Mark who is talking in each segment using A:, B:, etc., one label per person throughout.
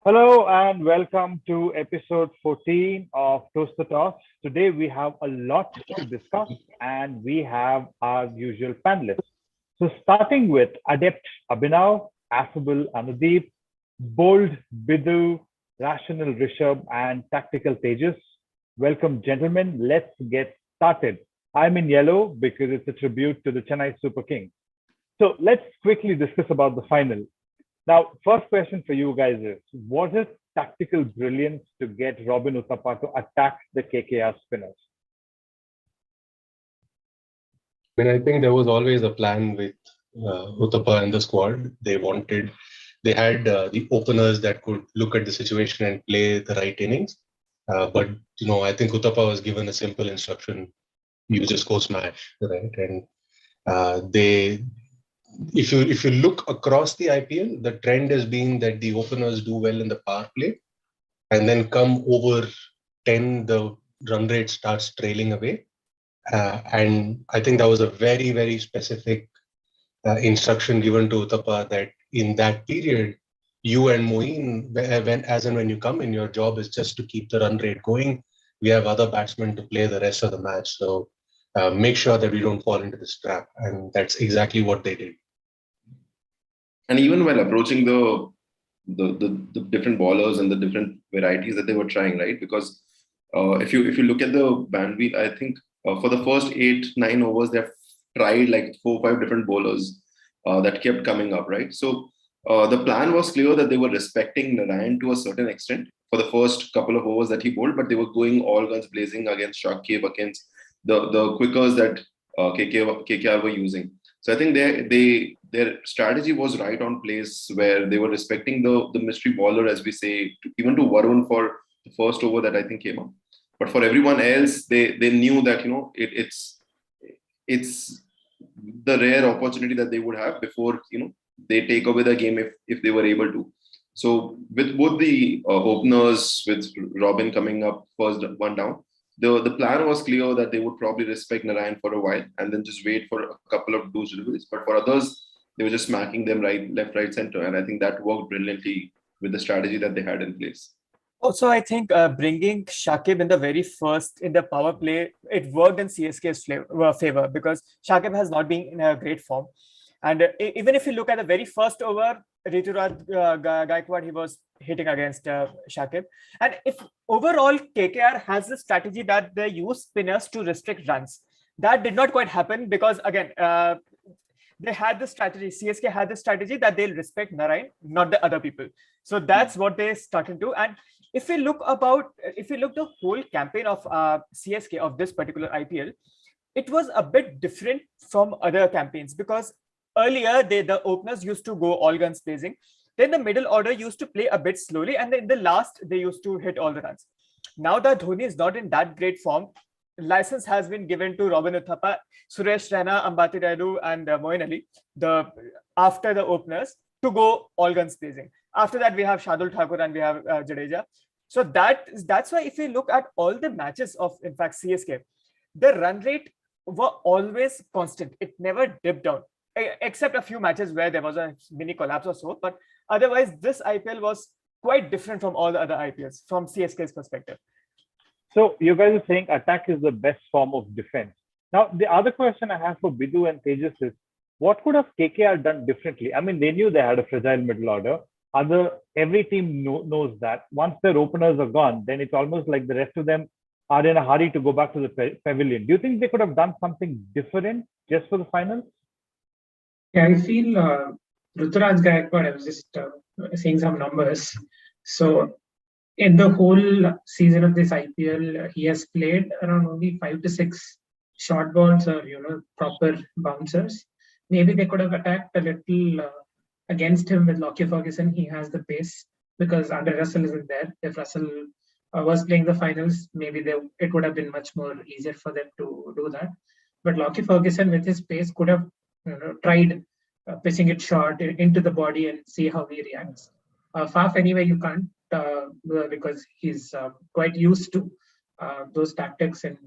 A: Hello and welcome to episode 14 of Toast the Toss. Today we have a lot to discuss and we have our usual panelists. So starting with adept Abhinav, affable Anudeep, bold Bidu, rational Rishabh and tactical Tejas. Welcome gentlemen, let's get started. I'm in yellow because it's a tribute to the Chennai Super Kings. So let's quickly discuss about the final. Now, first question for you guys is, was it tactical brilliance to get Robin Uthappa to attack the KKR spinners?
B: I think there was always a plan with Uthappa and the squad. They had the openers that could look at the situation and play the right innings. But I think Uthappa was given a simple instruction: you just go smash, right? And they, if you look across the IPL, the trend has been that the openers do well in the power play, and then come over 10, the run rate starts trailing away. And I think that was a very, very specific instruction given to Uthappa that in that period, you and Moeen, as and when you come in, your job is just to keep the run rate going. We have other batsmen to play the rest of the match. So make sure that we don't fall into this trap. And that's exactly what they did.
C: And even while approaching the different bowlers and the different varieties that they were trying, right? Because if you look at the bandwidth, I think for the first 8-9 overs they've tried like 4 or 5 different bowlers that kept coming up, right? So the plan was clear that they were respecting Narayan to a certain extent for the first couple of overs that he bowled, but they were going all guns blazing against Shakib, against the quickers that KKR were using. So I think their strategy was right on place, where they were respecting the mystery bowler, as we say, even to Varun for the first over that I think came up. But for everyone else, they knew that it's the rare opportunity that they would have before they take away the game if they were able to. So with both the openers, with Robin coming up first one down, the plan was clear that they would probably respect Narayan for a while and then just wait for a couple of those deliveries. But for others, they were just smacking them right, left, right, center. And I think that worked brilliantly with the strategy that they had in place.
D: Also, I think bringing Shakib in the very first in the power play, it worked in CSK's favor because Shakib has not been in a great form. And even if you look at the very first over, Rituraj Gaikwad, he was hitting against Shakib. And if overall KKR has the strategy that they use spinners to restrict runs, that did not quite happen because, again, they had the strategy, CSK had the strategy that they'll respect Narayan, not the other people. So that's what they started to. And if we look the whole campaign of CSK of this particular IPL, it was a bit different from other campaigns because earlier the openers used to go all guns blazing. Then the middle order used to play a bit slowly, and then in the last they used to hit all the runs. Now that Dhoni is not in that great form, license has been given to Robin Uthappa, Suresh Raina, Ambati Rayudu, and Moeen Ali, after the openers, to go all guns blazing. After that, we have Shardul Thakur and we have Jadeja. So that's why if you look at all the matches of, in fact, CSK, the run rate were always constant. It never dipped down, except a few matches where there was a mini collapse or so. But otherwise, this IPL was quite different from all the other IPLs from CSK's perspective.
A: So you guys are saying attack is the best form of defense. Now, the other question I have for Bidu and Tejas is, what could have KKR done differently? I mean, they knew they had a fragile middle order. Every team knows that. Once their openers are gone, then it's almost like the rest of them are in a hurry to go back to the pavilion. Do you think they could have done something different just for the finals?
E: Yeah, I feel Ruturaj Gaikwad, I was just seeing some numbers. So in the whole season of this IPL, he has played around only 5 to 6 short balls or proper bouncers. Maybe they could have attacked a little against him with Lockie Ferguson. He has the pace because Andre Russell isn't there. If Russell was playing the finals, maybe it would have been much more easier for them to do that. But Lockie Ferguson, with his pace, could have tried pitching it short into the body and see how he reacts. Faf, anyway, you can't because he's quite used to those tactics, and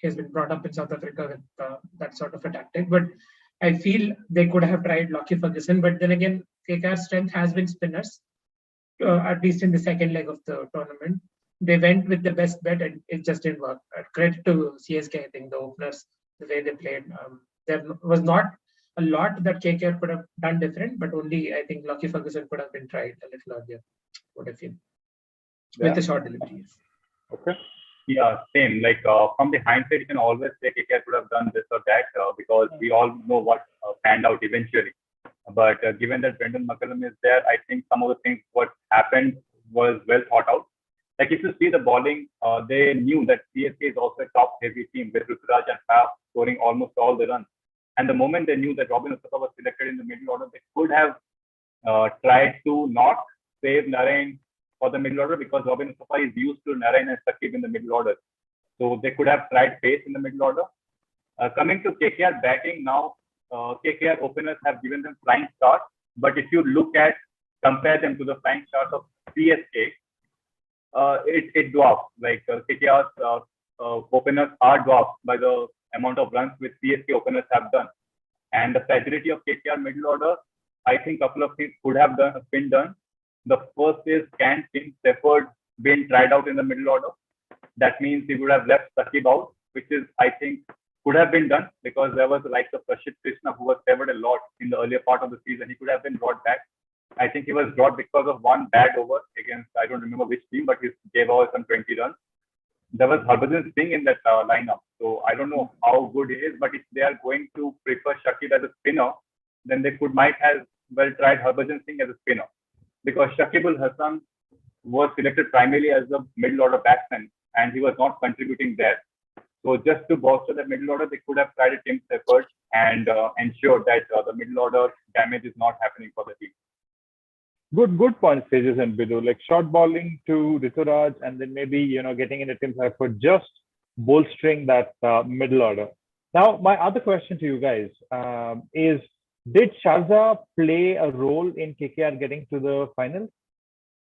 E: he has been brought up in South Africa with that sort of a tactic. But I feel they could have tried Lockie Ferguson. But then again, KKR's strength has been spinners. at least in the second leg of the tournament. They went with the best bet and it just didn't work. Credit to CSK, I think, the openers, the way they played. There was not a lot that KKR could have done different, but only I think Lucky Ferguson could have been tried a little earlier, what I feel, with the short deliveries.
A: Okay. Yeah, same. Like from the hindsight, you can always say KKR could have done this or that because we all know what panned out eventually. But given that Brendan McCullum is there, I think some of the things what happened was well thought out. Like if you see the bowling, they knew that CSK is also a top-heavy team with Suraj and Faf scoring almost all the runs. And the moment they knew that Robin Uthappa was selected in the middle order, they could have tried to not save Narain for the middle order because Robin Uthappa is used to Narain and Sakib in the middle order. So they could have tried pace in the middle order. Coming to KKR batting now, KKR openers have given them flying starts. But if you compare them to the flying starts of CSK, it dwarfs. Like KKR's openers are dwarfed by the amount of runs which CSK openers have done. And the fragility of KKR middle order, I think a couple of things could have been done. The first is, can Tim Stafford been tried out in the middle order? That means he would have left Sakib out, which is, I think, could have been done because there was the likes of Prashit Krishna who was favored a lot in the earlier part of the season. He could have been brought back. I think he was brought because of one bad over against, I don't remember which team, but he gave over some 20 runs. There was Harbhajan Singh in that lineup. So I don't know how good he is, but if they are going to prefer Shakib as a spinner, then they might have well tried Harbhajan Singh as a spinner. Because Shakib Hassan was selected primarily as a middle order batsman and he was not contributing there. So just to bolster the middle order, they could have tried a Tim Stafford and ensured that the middle order damage is not happening for the team. Good points, Tejas and Bidu. Like short bowling to Rituraj and then maybe, getting in a Tim Stafford, just bolstering that middle order. Now, my other question to you guys is, did Sharjah play a role in KKR getting to the final?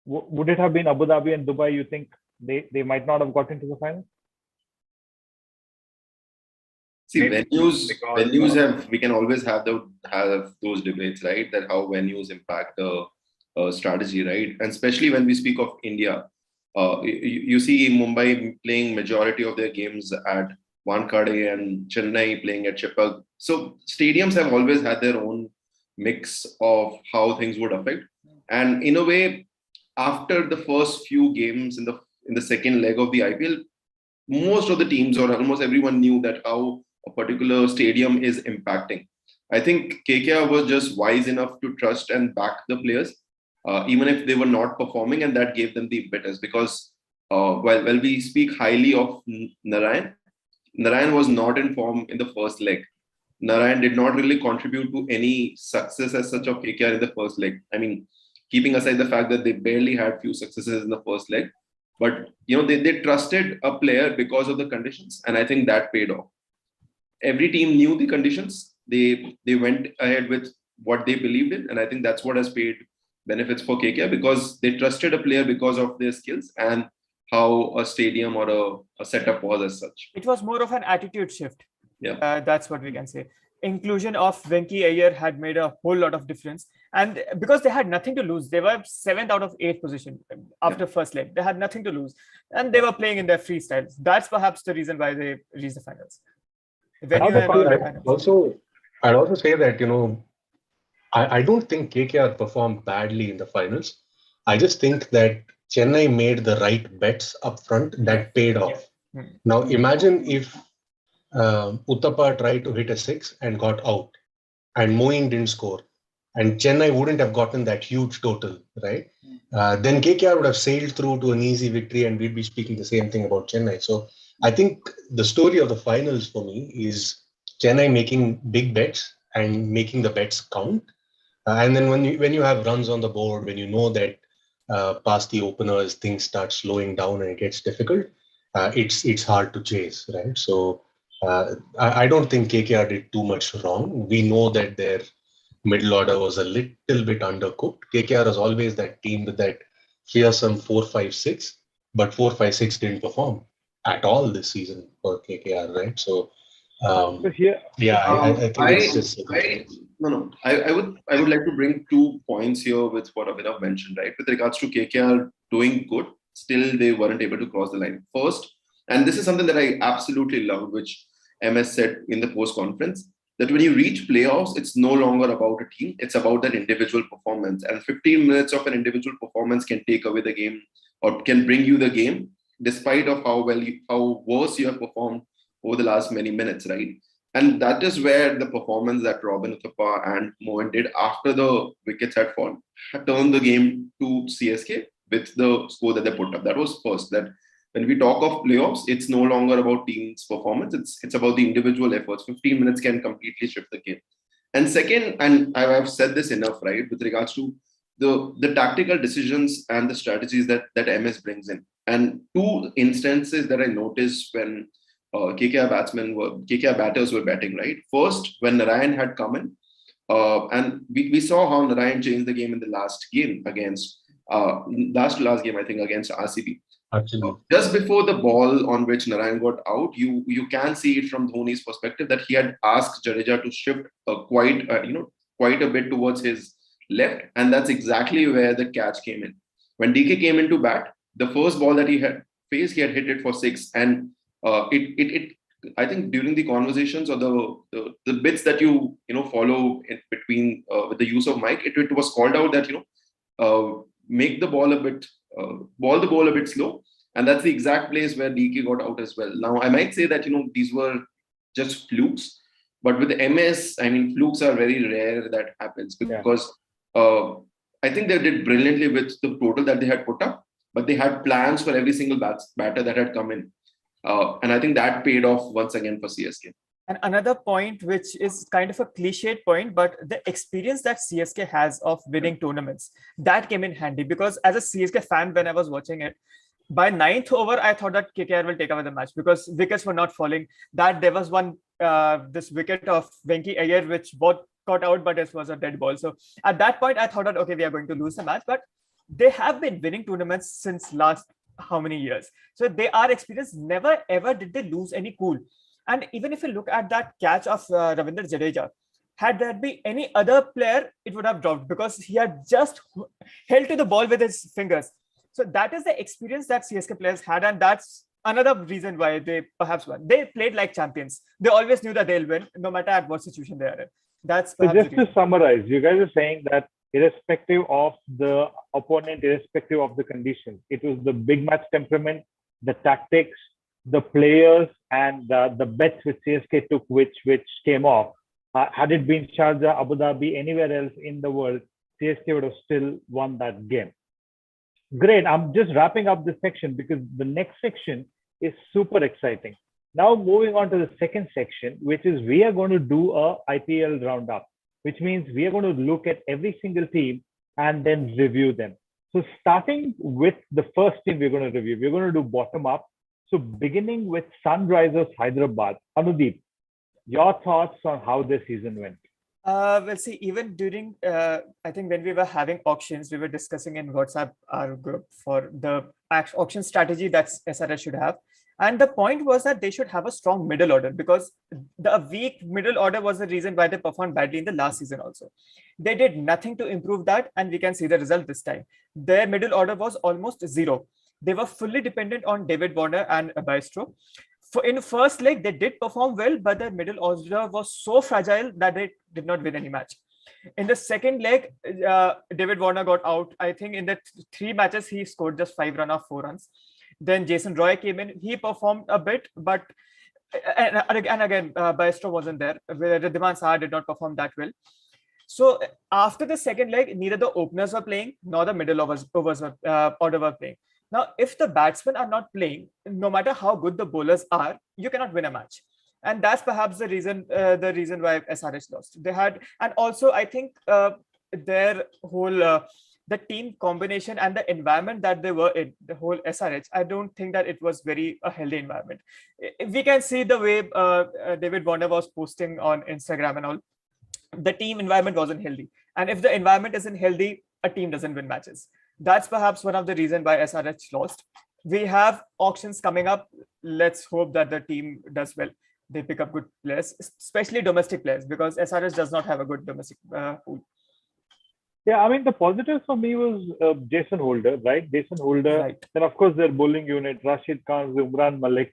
A: Would it have been Abu Dhabi and Dubai? You think they might not have got into the final?
C: See, venues have, we can always have those debates, right? That how venues impact the strategy, right? And especially when we speak of India, you see Mumbai playing majority of their games at Wankhede and Chennai playing at Chepak. So stadiums have always had their own mix of how things would affect. And in a way, after the first few games in the second leg of the IPL, most of the teams or almost everyone knew that how a particular stadium is impacting. I think KKR was just wise enough to trust and back the players, even if they were not performing, and that gave them the impetus. Because while we speak highly of Narain was not in form in the first leg. Narain did not really contribute to any success as such of KKR in the first leg. I mean, keeping aside the fact that they barely had few successes in the first leg, but they trusted a player because of the conditions, and I think that paid off. Every team knew the conditions. They went ahead with what they believed in, and I think that's what has paid benefits for KKR because they trusted a player because of their skills and how a stadium or a setup was as such.
D: It was more of an attitude shift.
C: Yeah,
D: that's what we can say. Inclusion of Venki Iyer had made a whole lot of difference, and because they had nothing to lose, they were 7th out of 8th position after first leg. They had nothing to lose, and they were playing in their freestyles. That's perhaps the reason why they reached the finals.
B: I'd also say that I don't think KKR performed badly in the finals. I just think that Chennai made the right bets up front that paid off. Now imagine if Uthappa tried to hit a 6 and got out, and Moeen didn't score, and Chennai wouldn't have gotten that huge total, right? Then KKR would have sailed through to an easy victory, and we'd be speaking the same thing about Chennai. So I think the story of the finals for me is Chennai making big bets and making the bets count. And then when you have runs on the board, when you know that past the openers, things start slowing down and it gets difficult, it's hard to chase, right? So I don't think KKR did too much wrong. We know that their middle order was a little bit undercooked. KKR is always that team with that fearsome 4-5-6, but 4-5-6 didn't perform at all this season for KKR, right? So I think it's just.
C: No. I would like to bring 2 points here with what Abhinav mentioned, right? With regards to KKR doing good, still they weren't able to cross the line. First, and this is something that I absolutely love, which MS said in the post conference, that when you reach playoffs, it's no longer about a team, it's about that individual performance. And 15 minutes of an individual performance can take away the game or can bring you the game, despite of how worse you have performed over the last many minutes, right? And that is where the performance that Robin Uthappa and Mohan did after the wickets had fallen had turned the game to CSK with the score that they put up. That was first. That when we talk of playoffs, it's no longer about team's performance. It's about the individual efforts. 15 minutes can completely shift the game. And second, and I've said this enough, right, with regards to the tactical decisions and the strategies that MS brings in. And 2 instances that I noticed when KKR batters were batting, right? First, when Narayan had come in, and we saw how Narayan changed the game in the last game against last game, I think, against RCB.
B: Absolutely.
C: Just before the ball on which Narayan got out, you can see it from Dhoni's perspective that he had asked Jadeja to shift quite a bit towards his left, and that's exactly where the catch came in. When DK came into bat, the first ball that he had faced, he had hit it for 6, and I think during the conversations or the bits that you follow in between with the use of mic, it was called out that make the ball a bit ball the ball a bit slow, and that's the exact place where DK got out as well. Now I might say that these were just flukes, but with MS, I mean, flukes are very rare that happens because I think they did brilliantly with the total that they had put up, but they had plans for every single batter that had come in. And I think that paid off once again for CSK.
D: And another point, which is kind of a cliched point, but the experience that CSK has of winning tournaments, that came in handy. Because as a CSK fan, when I was watching it, by 9th over, I thought that KKR will take over the match because wickets were not falling. That there was one, this wicket of Venki Iyer, which both got out, but it was a dead ball. So at that point, I thought that, okay, we are going to lose the match. But they have been winning tournaments since last how many years. So they are experienced. Never ever did they lose any cool. And even if you look at that catch of Ravindra Jadeja, had there been any other player, it would have dropped because he had just held to the ball with his fingers. So that is the experience that CSK players had, and that's another reason why they perhaps won. They played like champions. They always knew that they'll win, no matter at what situation they are in. That's
A: so just to summarize, you guys are saying that irrespective of the opponent, irrespective of the conditions, it was the big match temperament, the tactics, the players, and the bets which CSK took, which came off. Had it been Sharjah, Abu Dhabi, anywhere else in the world, CSK would have still won that game. Great. I'm just wrapping up this section because the next section is super exciting. Now moving on to the second section, which is we are going to do a IPL roundup, which means we are going to look at every single team and then review them. So starting with the first team we're going to review, we're going to do bottom up. So beginning with Sunrisers Hyderabad, Anudeep, your thoughts on how this season went?
D: Well, see, even during, I think when we were having auctions, we were discussing in WhatsApp our group for the auction strategy that SRS should have. And the point was that they should have a strong middle order because the weak middle order was the reason why they performed badly in the last season also. They did nothing to improve that, and we can see the result this time. Their middle order was almost zero. They were fully dependent on David Warner and Baistro. In first leg, they did perform well, but their middle order was so fragile that they did not win any match. In the second leg, David Warner got out. I think in the 3 matches, he scored just 5 runs or 4 runs. Then Jason Roy came in. He performed a bit, but and again, Baistro wasn't there. Riddhiman Saha did not perform that well. So after the second leg, neither the openers were playing nor the middle order were playing. Now, if the batsmen are not playing, no matter how good the bowlers are, you cannot win a match. And that's perhaps the reason why SRH lost. They had, and also I think their whole the team combination and the environment that they were in, the whole SRH, I don't think that it was very a healthy environment. We can see the way David Warner was posting on Instagram and all. The team environment wasn't healthy. And if the environment isn't healthy, a team doesn't win matches. That's perhaps one of the reasons why SRH lost. We have auctions coming up. Let's hope that the team does well. they pick up good players, especially domestic players, because SRH does not have a good domestic pool.
A: Yeah, I mean, the positives for me was Jason Holder, right? Jason Holder.
D: Right.
A: Then, of course, their bowling unit, Rashid Khan, Zumran Malik.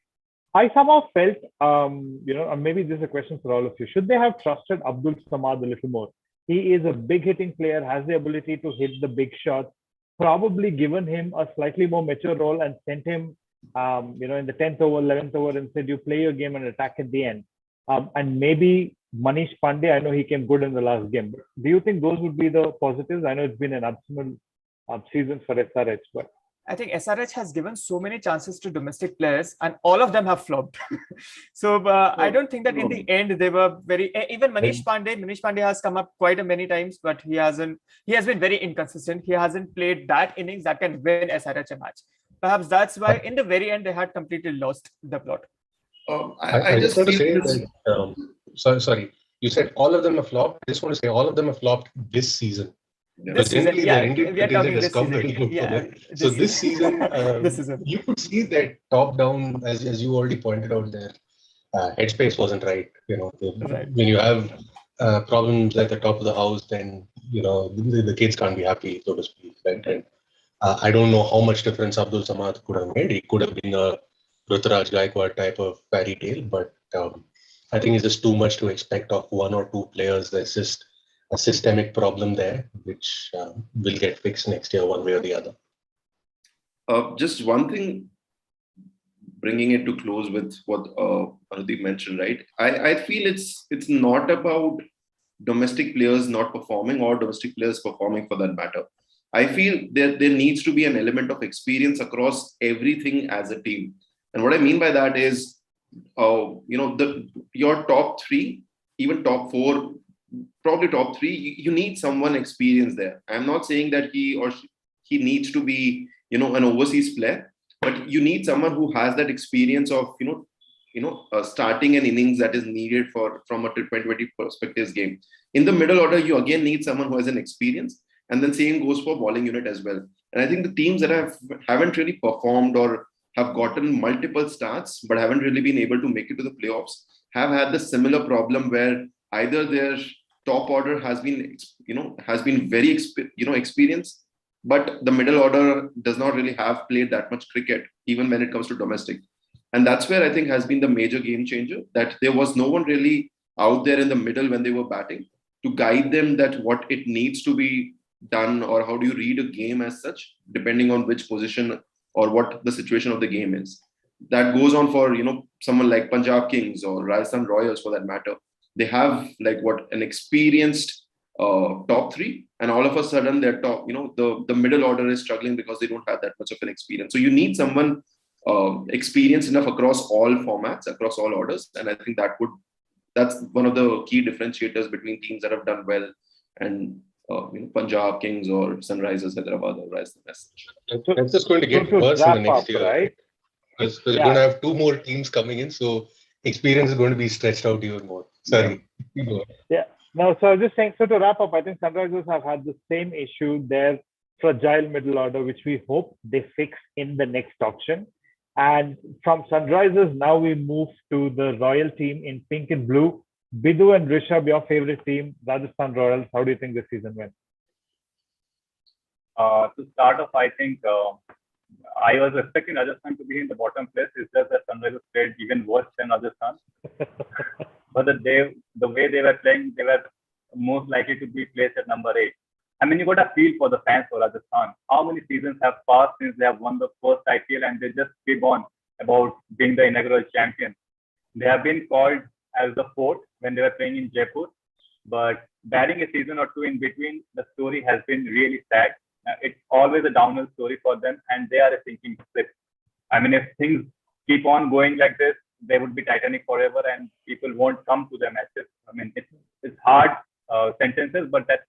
A: I somehow felt, and maybe this is a question for all of you. Should they have trusted Abdul Samad a little more? He is a big hitting player, has the ability to hit the big shots. Probably given him a slightly more mature role and sent him, in the 10th over, 11th over and said, you play your game and attack at the end. And maybe Manish Pandey, I know he came good in the last game. But do you think those would be the positives? I know it's been an abysmal season for SRH, but
D: I think SRH has given so many chances to domestic players, and all of them have flopped. So I don't think that in the end they were very. Even Manish Pandey has come up quite a many times, but he hasn't. He has been very inconsistent. He hasn't played that innings that can win SRH a match. Perhaps that's why in the very end they had completely lost the plot.
C: I
B: just
C: just
B: want to
C: feel
B: say that, sorry, you said all of them have flopped. I just want to say all of them have flopped this season.
D: This season,
B: Generally,
D: yeah,
B: their Indian
D: we are talking
B: contingent has
D: this
B: come
D: season.
B: very good
D: Yeah,
B: for them. So this season,
D: this season.
B: you could see that top down, as you already pointed out, their headspace wasn't right.
D: Right.
B: When you have problems at the top of the house, then the kids can't be happy, so to speak. Right? And I don't know how much difference Abdul Samad could have made. He could have been a Ruturaj Gaikwad type of fairy tale, but I think it's just too much to expect of one or two players. There's just a systemic problem there, which will get fixed next year, one way or the other.
C: just one thing, bringing it to close with what Anudeep mentioned, right? I feel it's not about domestic players not performing or domestic players performing for that matter. I feel there needs to be an element of experience across everything as a team. And what I mean by that is, your top three, even top four, probably top three, you need someone experienced there. I'm not saying that he needs to be, an overseas player, but you need someone who has that experience of, starting an innings that is needed from a T20 perspectives game. In the middle order, you again need someone who has an experience, and then same goes for bowling unit as well. And I think the teams that haven't really performed or have gotten multiple starts but haven't really been able to make it to the playoffs have had the similar problem where either their top order has been very experienced, but the middle order does not really have played that much cricket, even when it comes to domestic. And that's where I think has been the major game changer, that there was no one really out there in the middle when they were batting to guide them that what it needs to be done or how do you read a game as such, depending on which position or what the situation of the game is. That goes on for, someone like Punjab Kings or Rajasthan Royals for that matter. They have an experienced top three, and all of a sudden their top, the middle order is struggling because they don't have that much of an experience. So you need someone experienced enough across all formats, across all orders. And I think that's one of the key differentiators between teams that have done well and Punjab Kings or Sunrisers Hyderabad or Rajasthan as such.
B: It's just going to get
A: to
B: worse in the
A: wrap
B: next
A: up,
B: year,
A: right?
B: Because we're
A: Yeah.
B: going to have two more teams coming in, so experience is going to be stretched out even more. Sorry.
A: Yeah. No, so I was just saying, so to wrap up, I think Sunrisers have had the same issue, their fragile middle order, which we hope they fix in the next auction. And from Sunrisers, now we move to the Royal team in pink and blue. Bidu and Rishabh, your favorite team, Rajasthan Royals. How do you think this season went?
F: To start off, I think I was expecting Rajasthan to be in the bottom place. It's just that Sunrisers played even worse than Rajasthan. But the way they were playing, they were most likely to be placed at number 8. I mean, you got a feel for the fans for Rajasthan. How many seasons have passed since they have won the first IPL and they just keep on about being the inaugural champion? They have been called as the fourth when they were playing in Jaipur, but batting a season or two in between, the story has been really sad. It's always a downhill story for them, and they are a sinking ship. I mean, if things keep on going like this, they would be Titanic forever, and people won't come to their matches. I mean, it's hard sentences, but that's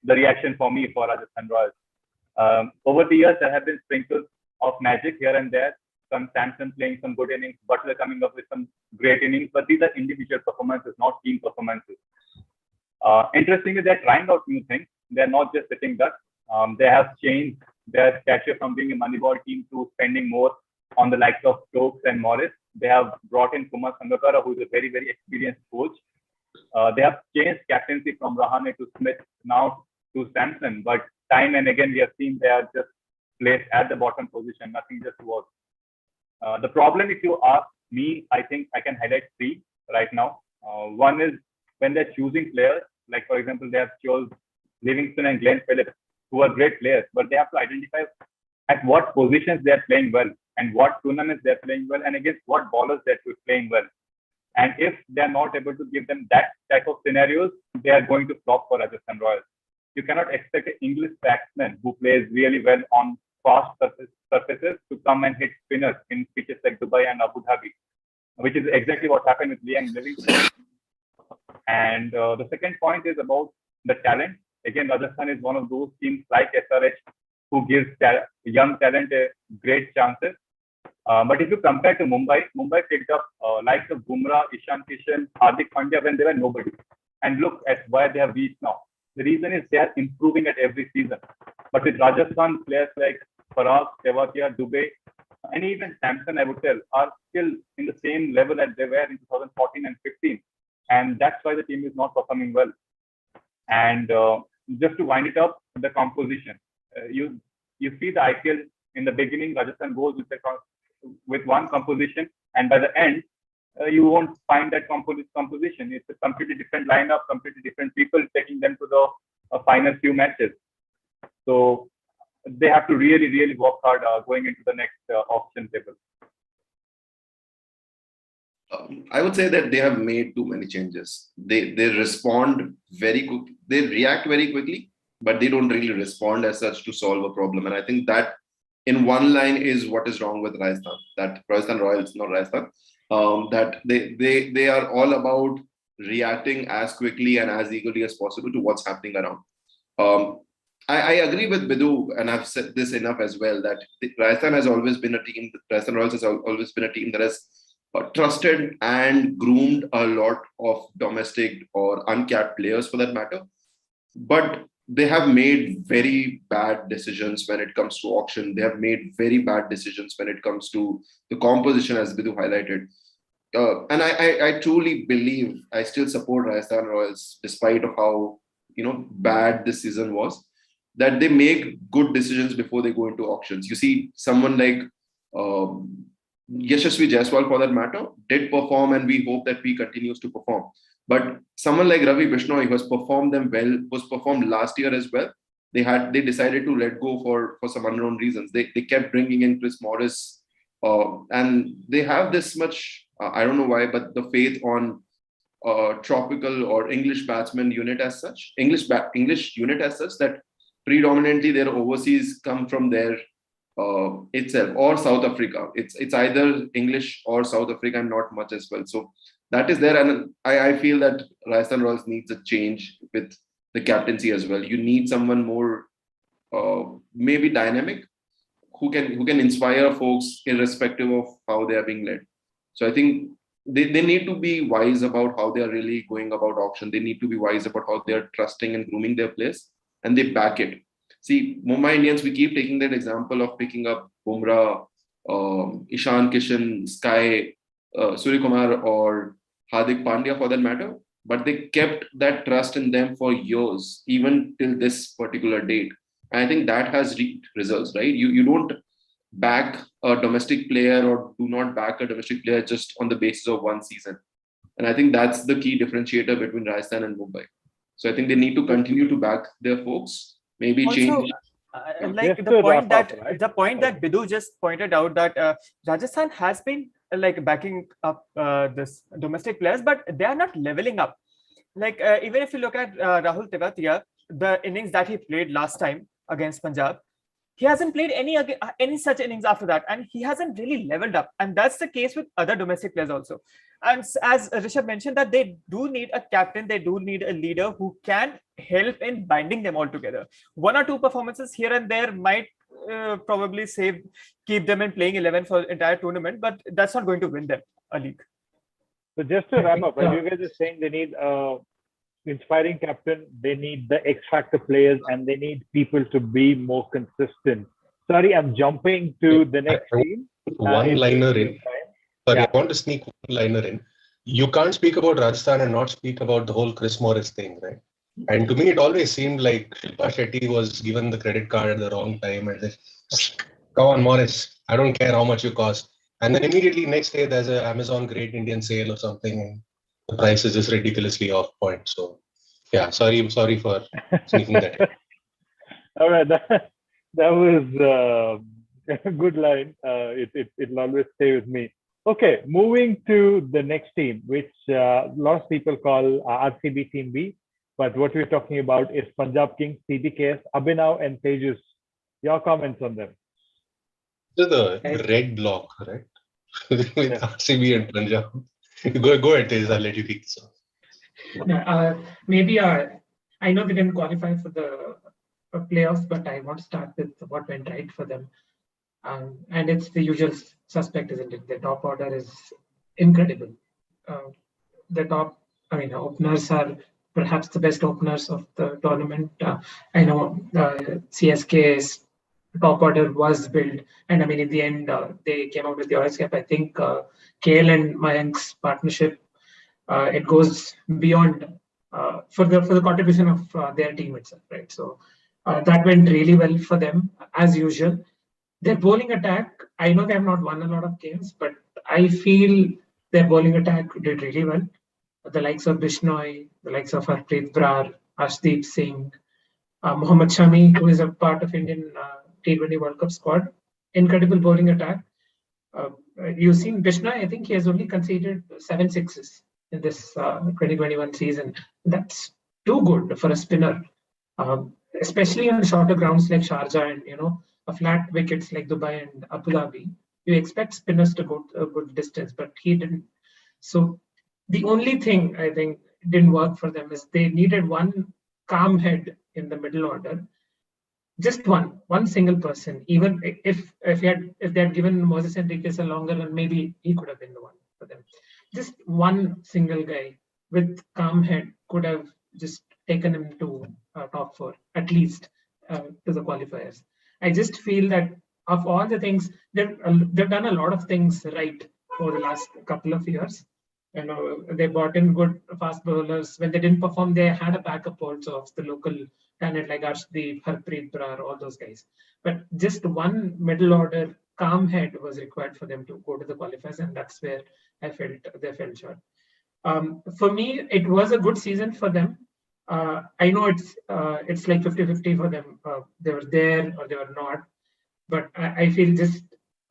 F: the reaction for me for Rajasthan Royals. Over the years, there have been sprinkles of magic here and there. Some Samson playing some good innings, Butler coming up with some great innings, but these are individual performances, not team performances. Interestingly, they're trying out new things. They're not just sitting ducks. They have changed their stature from being a Moneyball team to spending more on the likes of Stokes and Morris. They have brought in Kumar Sangakkara, who is a very, very experienced coach. They have changed captaincy from Rahane to Smith now to Sampson, but time and again we have seen they are just placed at the bottom position. Nothing just works. The problem, if you ask me, I think I can highlight three right now. One is when they're choosing players, like for example, they have chose Livingston and Glenn Phillips, who are great players, but they have to identify at what positions they are playing well and what tournaments they are playing well and against what ballers they're playing well. And if they are not able to give them that type of scenarios, they are going to flop for Rajasthan Royals. You cannot expect an English batsman who plays really well on fast surfaces to come and hit spinners in pitches like Dubai and Abu Dhabi, which is exactly what happened with Liam Livingston. And the second point is about the talent. Again, Rajasthan is one of those teams like SRH who gives young talent a great chances. But if you compare to Mumbai picked up likes of Bumrah, Ishan Kishan, Hardik Pandya when they were nobody. And look at where they have reached now. The reason is they are improving at every season. But with Rajasthan, players like Farag, Tewatia, Dubey, and even Sampson, I would tell, are still in the same level as they were in 2014 and 15. And that's why the team is not performing well. And just to wind it up, the composition. You see the IPL in the beginning, Rajasthan goes with one composition, and by the end, you won't find that composition. It's a completely different lineup, completely different people taking them to the final few matches. So they have to really, really work hard going into the next auction table.
C: I would say that they have made too many changes. They respond very quickly. They react very quickly, but they don't really respond as such to solve a problem. And I think that in one line is what is wrong with Rajasthan. That Rajasthan Royals, not Rajasthan, that they are all about reacting as quickly and as eagerly as possible to what's happening around. I agree with Bidu, and I've said this enough as well, that Rajasthan has always been a team, Rajasthan Royals has always been a team that has trusted and groomed a lot of domestic or uncapped players for that matter. But they have made very bad decisions when it comes to auction. They have made very bad decisions when it comes to the composition, as Bidu highlighted. And I truly believe, I still support Rajasthan Royals despite of how bad this season was, that they make good decisions before they go into auctions. You see, someone like Yashasvi Jaiswal, for that matter, did perform, and we hope that he continues to perform. But someone like Ravi Bishnoi, who has performed them well, was performed last year as well. They decided to let go for some unknown reasons. They kept bringing in Chris Morris, and they have this much, I don't know why, but the faith on tropical or English batsman unit as such, English unit as such, that predominantly their overseas come from there itself, or South Africa. It's either English or South Africa, and not much as well. So that is there, and I feel that Rajasthan Royals needs a change with the captaincy as well. You need someone more maybe dynamic, who can inspire folks irrespective of how they are being led. So I think they need to be wise about how they are really going about auction. They need to be wise about how they are trusting and grooming their players, and they back it. See, Mumbai Indians, we keep taking that example of picking up Bumrah, Ishan Kishan, Sky, Suryakumar, or Hardik Pandya for that matter, but they kept that trust in them for years, even till this particular date. And I think that has reaped results, right? You don't back a domestic player, or do not back a domestic player just on the basis of one season. And I think that's the key differentiator between Rajasthan and Mumbai. So I think they need to continue to back their folks, maybe
D: Also,
C: change.
D: like
A: Just
D: the
A: to
D: point
A: wrap
D: that
A: up, right?
D: the point that Bidu just pointed out, that Rajasthan has been like backing up this domestic players, but they are not leveling up. Like even if you look at Rahul Tewatia, the innings that he played last time against Punjab, he hasn't played any such innings after that, and he hasn't really leveled up. And that's the case with other domestic players also. And as Rishabh mentioned, that they do need a captain, they do need a leader who can help in binding them all together. One or two performances here and there might probably keep them in playing 11 for the entire tournament, but that's not going to win them a league.
A: So just to wrap up, right? You guys are saying they need inspiring captain, they need the X factor players, and they need people to be more consistent. Sorry, I'm jumping to the next team.
B: one-liner in. Sorry,
A: Yeah.
B: I want to sneak one-liner in. You can't speak about Rajasthan and not speak about the whole Chris Morris thing, right? And to me, it always seemed like Shilpa Shetty was given the credit card at the wrong time and said, "Come on, Morris, I don't care how much you cost." And then immediately next day, there's an Amazon Great Indian Sale or something, and the price is just ridiculously off point. So, yeah, sorry for sneaking that in.
A: All right, that was a good line. It'll always stay with me. Okay, moving to the next team, which a lot of people call RCB Team B, but what we're talking about is Punjab Kings, CBKS, Abhinav and Tejas. Your comments on them?
B: This is the red block, right? With RCB and Punjab. Go ahead, Tejas. I'll let you pick this up.
E: Maybe I know they didn't qualify for the playoffs, but I want to start with what went right for them. And it's the usual suspect, isn't it? The top order is incredible. Openers are perhaps the best openers of the tournament. I know CSK's top order was built, and I mean, in the end, they came out with the orange cap. I think KL and Mayank's partnership, it goes beyond for the contribution of their team itself, right? So that went really well for them as usual. Their bowling attack, I know they have not won a lot of games, but I feel their bowling attack did really well. The likes of Bishnoi, the likes of Harpreet Brar, Ashdeep Singh, Mohammad Shami, who is a part of Indian T20 World Cup squad. Incredible bowling attack. You've seen Bishnoi, I think he has only conceded 7 sixes in this 2021 season. That's too good for a spinner, especially on shorter grounds like Sharjah and, flat wickets like Dubai and Abu Dhabi. You expect spinners to go a good distance, but he didn't. So the only thing I think didn't work for them is they needed one calm head in the middle order. Just one single person. Even if they had given Moses Enriquez a longer run, maybe he could have been the one for them. Just one single guy with calm head could have just taken him to top 4, at least to the qualifiers. I just feel that of all the things, they've done a lot of things right over the last couple of years. They brought in good fast bowlers. When they didn't perform, they had a backup also of the local talent like Arshdeep, Harpreet Brar, all those guys. But just one middle order calm head was required for them to go to the qualifiers, and that's where I felt they fell short. For me, it was a good season for them. I know it's like 50-50 for them. They were there or they were not. But I feel just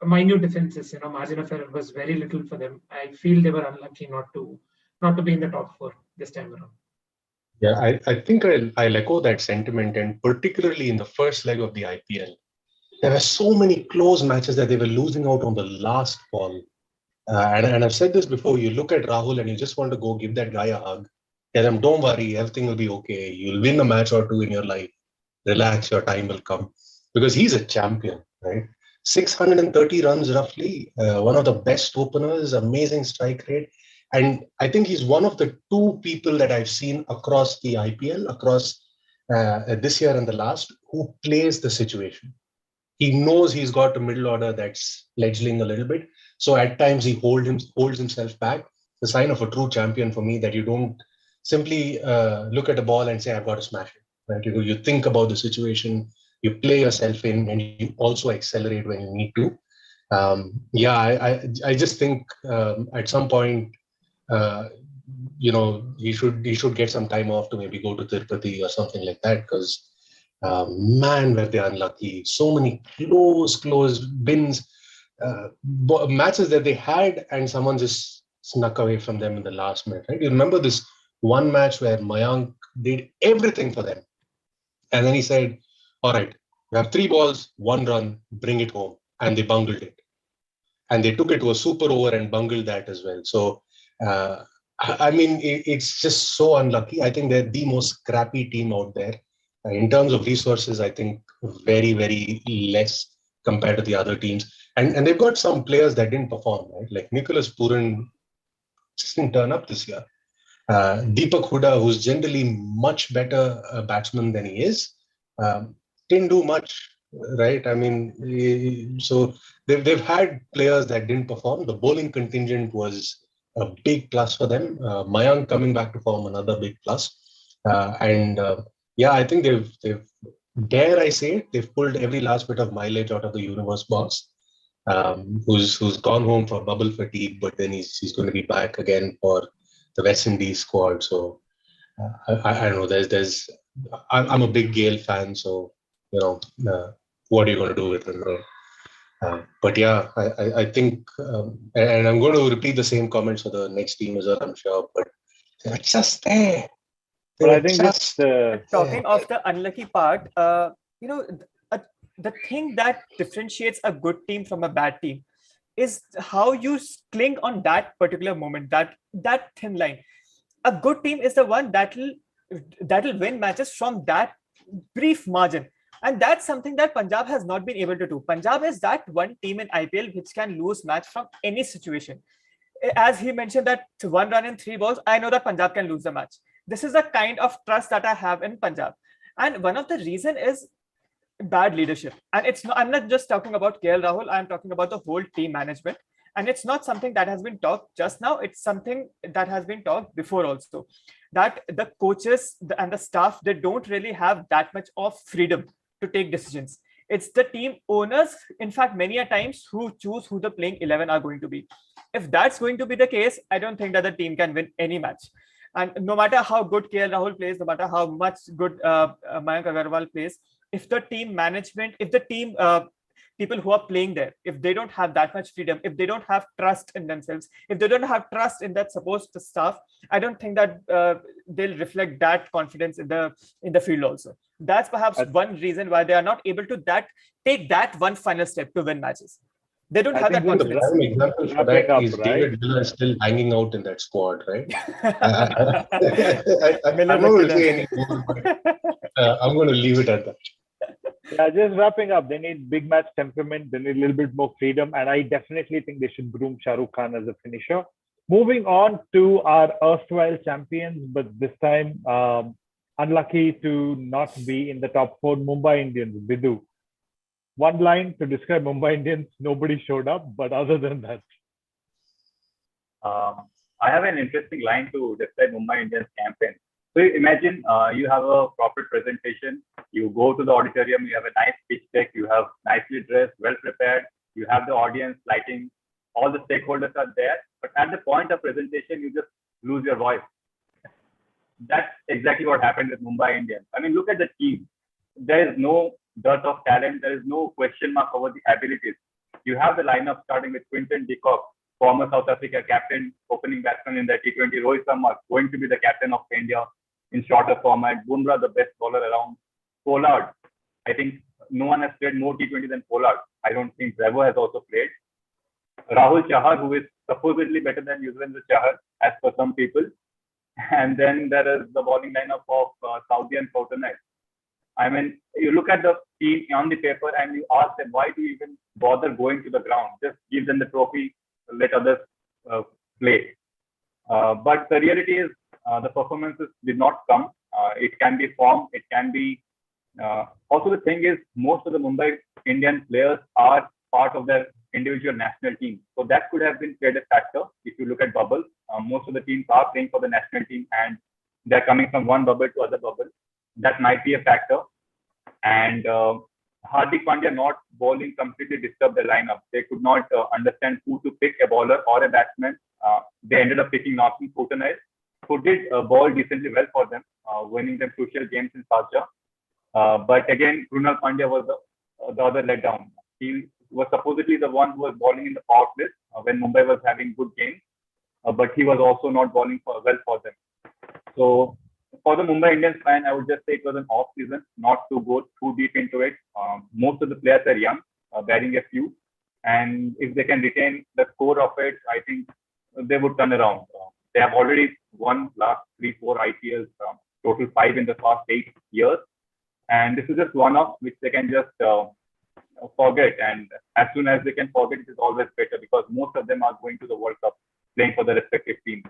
E: minute differences, margin of error was very little for them. I feel they were unlucky not to be in the top 4 this time around.
B: Yeah, I think I'll echo that sentiment, and particularly in the first leg of the IPL, there were so many close matches that they were losing out on the last ball. And I've said this before, you look at Rahul and you just want to go give that guy a hug. Tell him, don't worry, everything will be okay. You'll win a match or two in your life. Relax, your time will come. Because he's a champion, right? 630 runs roughly, one of the best openers, amazing strike rate. And I think he's one of the 2 people that I've seen across the IPL, across this year and the last, who plays the situation. He knows he's got a middle order that's fledgling a little bit. So at times he holds himself back. The sign of a true champion for me, that you don't simply look at a ball and say, I've got to smash it. Right? You think about the situation, you play yourself in, and you also accelerate when you need to. I just think at some point, he should get some time off to maybe go to Tirupati or something like that, because man, were they unlucky. So many close bins, matches that they had, and someone just snuck away from them in the last minute. Right? You remember this one match where Mayank did everything for them, and then he said, all right, we have 3 balls, 1 run, bring it home. And they bungled it. And they took it to a super over and bungled that as well. So, it's just so unlucky. I think they're the most scrappy team out there. In terms of resources, I think very, very less compared to the other teams. And they've got some players that didn't perform, right? Like Nicholas Puran just didn't turn up this year. Deepak Hooda, who's generally much better batsman than he is, didn't do much. right? I mean, so they've had players that didn't perform. The bowling contingent was a big plus for them. Mayank coming back to form, another big plus. And yeah, I think they've dare I say it, they've pulled every last bit of mileage out of the universe boss. Who's gone home for bubble fatigue, but then he's going to be back again for the West Indies squad. So I don't know. I'm a big Gale fan, so you know, what are you going to do with him, right? But yeah, I think, and I'm going to repeat the same comments for the next team as well, I'm sure. But they're just there.
A: But I
B: They're
A: think
B: just there.
D: Talking of the unlucky part, you know, the thing that differentiates a good team from a bad team is how you cling on that particular moment, that thin line. A good team is the one that'll win matches from that brief margin. And that's something that Punjab has not been able to do. Punjab is that one team in IPL which can lose match from any situation. As he mentioned that 1 run in 3 balls, I know that Punjab can lose the match. This is the kind of trust that I have in Punjab. And one of the reason is bad leadership. And I'm not just talking about KL Rahul, I'm talking about the whole team management. And it's not something that has been talked just now, it's something that has been talked before also. That the coaches and the staff, they don't really have that much of freedom to take decisions. It's the team owners, in fact, many a times, who choose who the playing 11 are going to be. If that's going to be the case, I don't think that the team can win any match. And no matter how good KL Rahul plays, no matter how much good Mayank Agarwal plays, if the team management, if the team people who are playing there, if they don't have that much freedom, if they don't have trust in themselves, if they don't have trust in that supposed staff, I don't think that they'll reflect that confidence in the field also. That's perhaps one reason why they are not able to take that one final step to win matches. They don't
A: I
D: have that
A: think
B: The
A: this
D: confidence.
B: prime example for
A: wrapping
B: that
A: up,
B: is
A: right?
B: David Miller still hanging out in that squad, right?
D: Miller
B: I'm
D: the
B: not going to
D: killer.
B: say any more, but I'm going to leave it at that.
A: Yeah, just wrapping up. They need big match temperament. They need a little bit more freedom, and I definitely think they should groom Shah Rukh Khan as a finisher. Moving on to our erstwhile champions, but this time unlucky to not be in the top four, Mumbai Indians. Bidu, one line to describe Mumbai Indians: nobody showed up. But other than that,
F: I have an interesting line to describe Mumbai Indians campaign. So imagine you have a proper presentation. You go to the auditorium. You have a nice pitch deck. You have nicely dressed, well prepared. You have the audience, lighting. All the stakeholders are there. But at the point of presentation, you just lose your voice. That's exactly what happened with Mumbai Indians. I mean, look at the team. There is no dearth of talent. There is no question mark over the abilities. You have the lineup starting with Quinton de Kock, former South Africa captain, opening batsman in the T20. Rohit Sharma going to be the captain of India in shorter format. Bumrah, the best bowler around. Pollard, I think no one has played more T20 than Pollard. I don't think Trevor has also played. Rahul Chahar, who is supposedly better than Yuzvendra Chahar, as per some people. And then there is the bowling lineup of Saudi and Fortnite. I mean, you look at the team on the paper and you ask them, why do you even bother going to the ground? Just give them the trophy, let others play. But the reality is the performances did not come. It can be form, it can be. Also, the thing is, most of the Mumbai Indian players are part of their individual national team. So that could have been played a factor. If you look at bubbles, most of the teams are playing for the national team and they're coming from one bubble to other bubble. That might be a factor. And Hardik Pandya not bowling completely disturbed the lineup. They could not understand who to pick, a bowler or a batsman. They ended up picking Norton Fortnite, who did bowl decently well for them, winning them crucial games in Sharjah. But again, Krunal Pandya was the other letdown. He was supposedly the one who was bowling in the power play when Mumbai was having good games, but he was also not bowling well for them. So for the Mumbai Indians fan, I would just say it was an off season, not to go too deep into it. Most of the players are young, barring a few, and if they can retain the core of it, I think they would turn around. They have already won last 3-4 IPLs, total 5 in the past 8 years, and this is just one of which they can just forget. And as soon as they can forget, it is always better because most of them are going to the World Cup playing for the respective teams.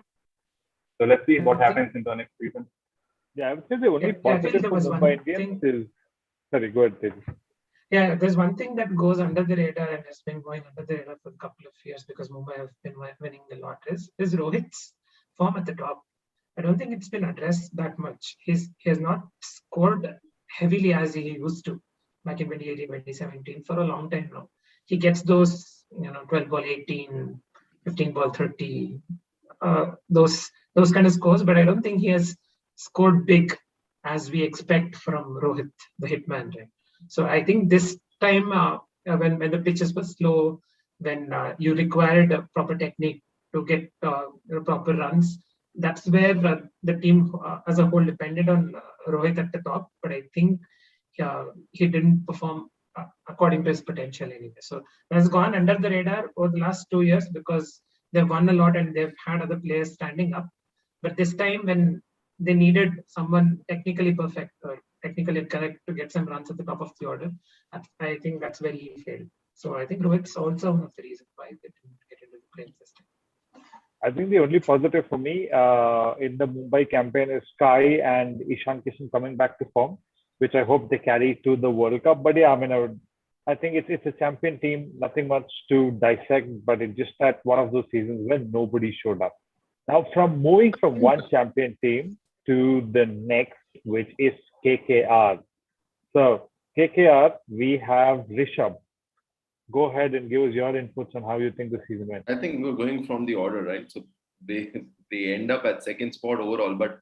F: So let's see what happens in the next season.
A: yeah, I would say the only
E: I think
A: positive
E: there
A: for
E: was
A: Mumbai
E: one
A: Indians
E: thing.
A: is sorry, go ahead, Tejas.
E: Yeah, there's one thing that goes under the radar and has been going under the radar for a couple of years because Mumbai have been winning a lot is Rohit's form at the top. I don't think it's been addressed that much. He has not scored heavily as he used to back in 2018, 2017 for a long time now. He gets those, 12 ball 18, 15 ball 30, those kind of scores, but I don't think he has scored big as we expect from Rohit, the hitman, right? So I think this time, when the pitches were slow, when you required a proper technique to get proper runs, that's where the team as a whole depended on Rohit at the top. But I think he didn't perform according to his potential anyway. So it has gone under the radar over the last 2 years because they've won a lot and they've had other players standing up. But this time, when they needed someone technically perfect or technically correct to get some runs at the top of the order, I think that's where he failed. So I think Rohit's also one of the reasons why they didn't get into the playing system.
A: I think the only positive for me in the Mumbai campaign is Sky and Ishan Kishan coming back to form, which I hope they carry to the World Cup. But yeah, I mean, I think it's a champion team, nothing much to dissect, but it's just that one of those seasons when nobody showed up. Now, from moving from one champion team to the next, which is KKR. So, KKR, we have Rishabh. Go ahead and give us your inputs on how you think the season went.
C: I think we're going from the order, right? So they end up at second spot overall. But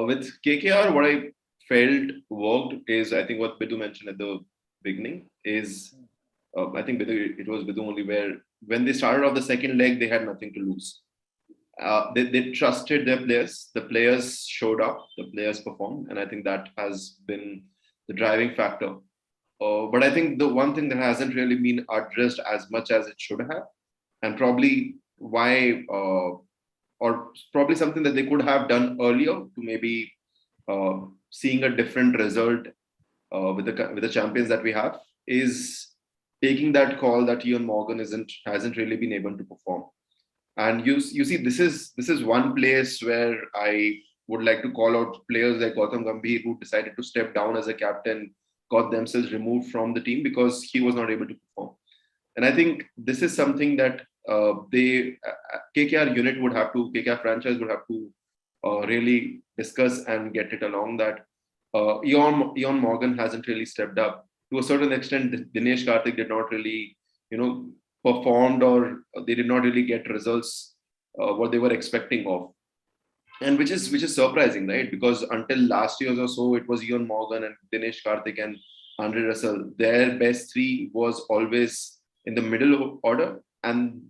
C: with KKR, what I felt worked is, I think what Bidu mentioned at the beginning is, I think it was Bidu only, where when they started off the second leg, they had nothing to lose. They trusted their players. The players showed up. The players performed, and I think that has been the driving factor. But I think the one thing that hasn't really been addressed as much as it should have, and probably why, or probably something that they could have done earlier to maybe seeing a different result with the champions that we have, is taking that call that Ian Morgan hasn't really been able to perform. And you see, this is one place where I would like to call out players like Gautam Gambhir, who decided to step down as a captain, got themselves removed from the team because he was not able to perform. And I think this is something that KKR franchise would have to really discuss and get it along, that Ian Morgan hasn't really stepped up. To a certain extent, Dinesh Karthik did not really, performed, or they did not really get results what they were expecting of. And which is surprising, right? Because until last year or so, it was Ian Morgan and Dinesh Karthik and Andre Russell. Their best three was always in the middle order. And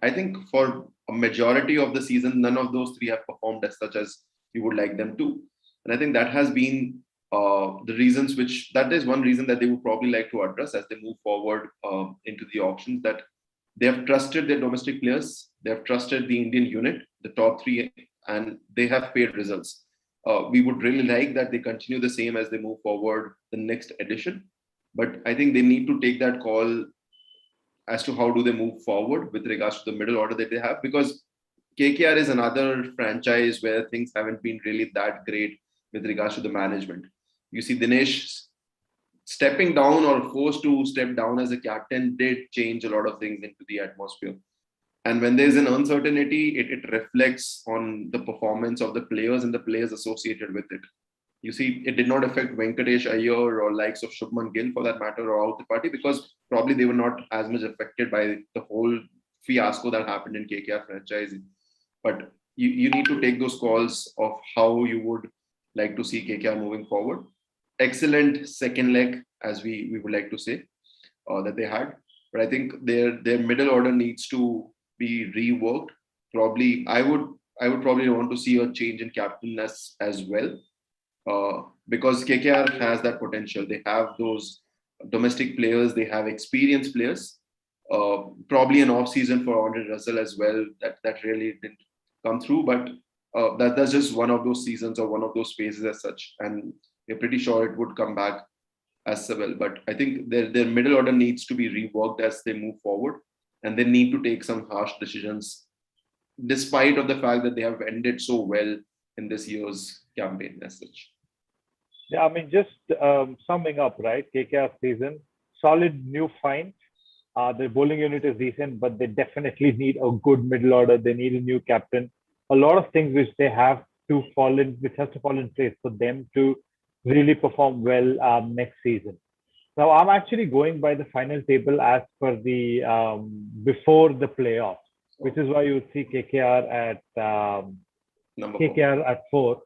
C: I think for a majority of the season, none of those three have performed as such as you would like them to. And I think that has been the reasons that is one reason that they would probably like to address as they move forward into the auctions, that they have trusted their domestic players, they have trusted the Indian unit, the top three, and they have paid results. We would really like that they continue the same as they move forward the next edition. But I think they need to take that call as to how do they move forward with regards to the middle order that they have, because KKR is another franchise where things haven't been really that great with regards to the management. You see, Dinesh stepping down or forced to step down as a captain did change a lot of things into the atmosphere. And when there's an uncertainty, it reflects on the performance of the players and the players associated with it. You see, it did not affect Venkatesh Iyer or likes of Shubman Gill for that matter, or out the party, because probably they were not as much affected by the whole fiasco that happened in KKR franchise. But you need to take those calls of how you would like to see KKR moving forward. Excellent second leg, as we would like to say, that they had. But I think their middle order needs to be reworked. Probably, I would probably want to see a change in captain as well, because KKR has that potential. They have those domestic players, they have experienced players. Probably an off season for Andre Russell as well. That really didn't come through, but that's just one of those seasons or one of those phases as such, and we're pretty sure it would come back as well. But I think their middle order needs to be reworked as they move forward, and they need to take some harsh decisions, despite of the fact that they have ended so well in this year's campaign as such.
A: Yeah, I mean, just summing up, right? KKR season, solid new find. Their bowling unit is decent, but they definitely need a good middle order. They need a new captain. A lot of things which they have to fall in, which has to fall in place for them to really perform well next season. Now, I'm actually going by the final table as per the before the playoffs, which is why you would see
C: Number 4.
A: KKR at 4.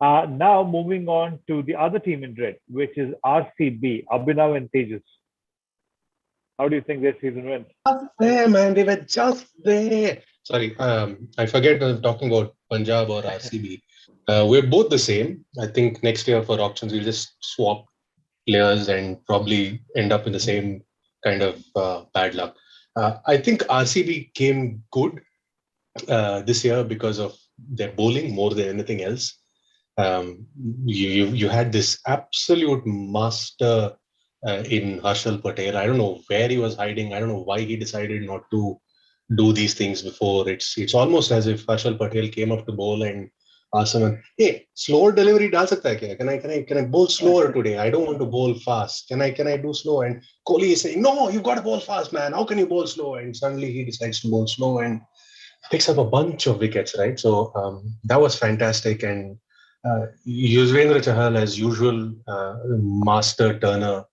A: Now moving on to the other team in red, which is RCB, Abhinav and Tejas. How do you think their season went?
B: There, man, they were just there. Sorry, I forget talking about Punjab or RCB. We're both the same. I think next year for auctions, we'll just swap players and probably end up in the same kind of bad luck. I think RCB came good this year because of their bowling more than anything else. You had this absolute master in Harshal Patel. I don't know where he was hiding. I don't know why he decided not to do these things before. It's almost as if Harshal Patel came up to bowl and asked someone, "Hey, slower delivery dal sakta hai kya? Can I bowl slower today? I don't want to bowl fast. Can I do slow?" And Kohli is saying, "No, you've got to bowl fast, man. How can you bowl slow?" And suddenly he decides to bowl slow and picks up a bunch of wickets, right? So that was fantastic. And Yuzvendra Chahal, as usual, master turner.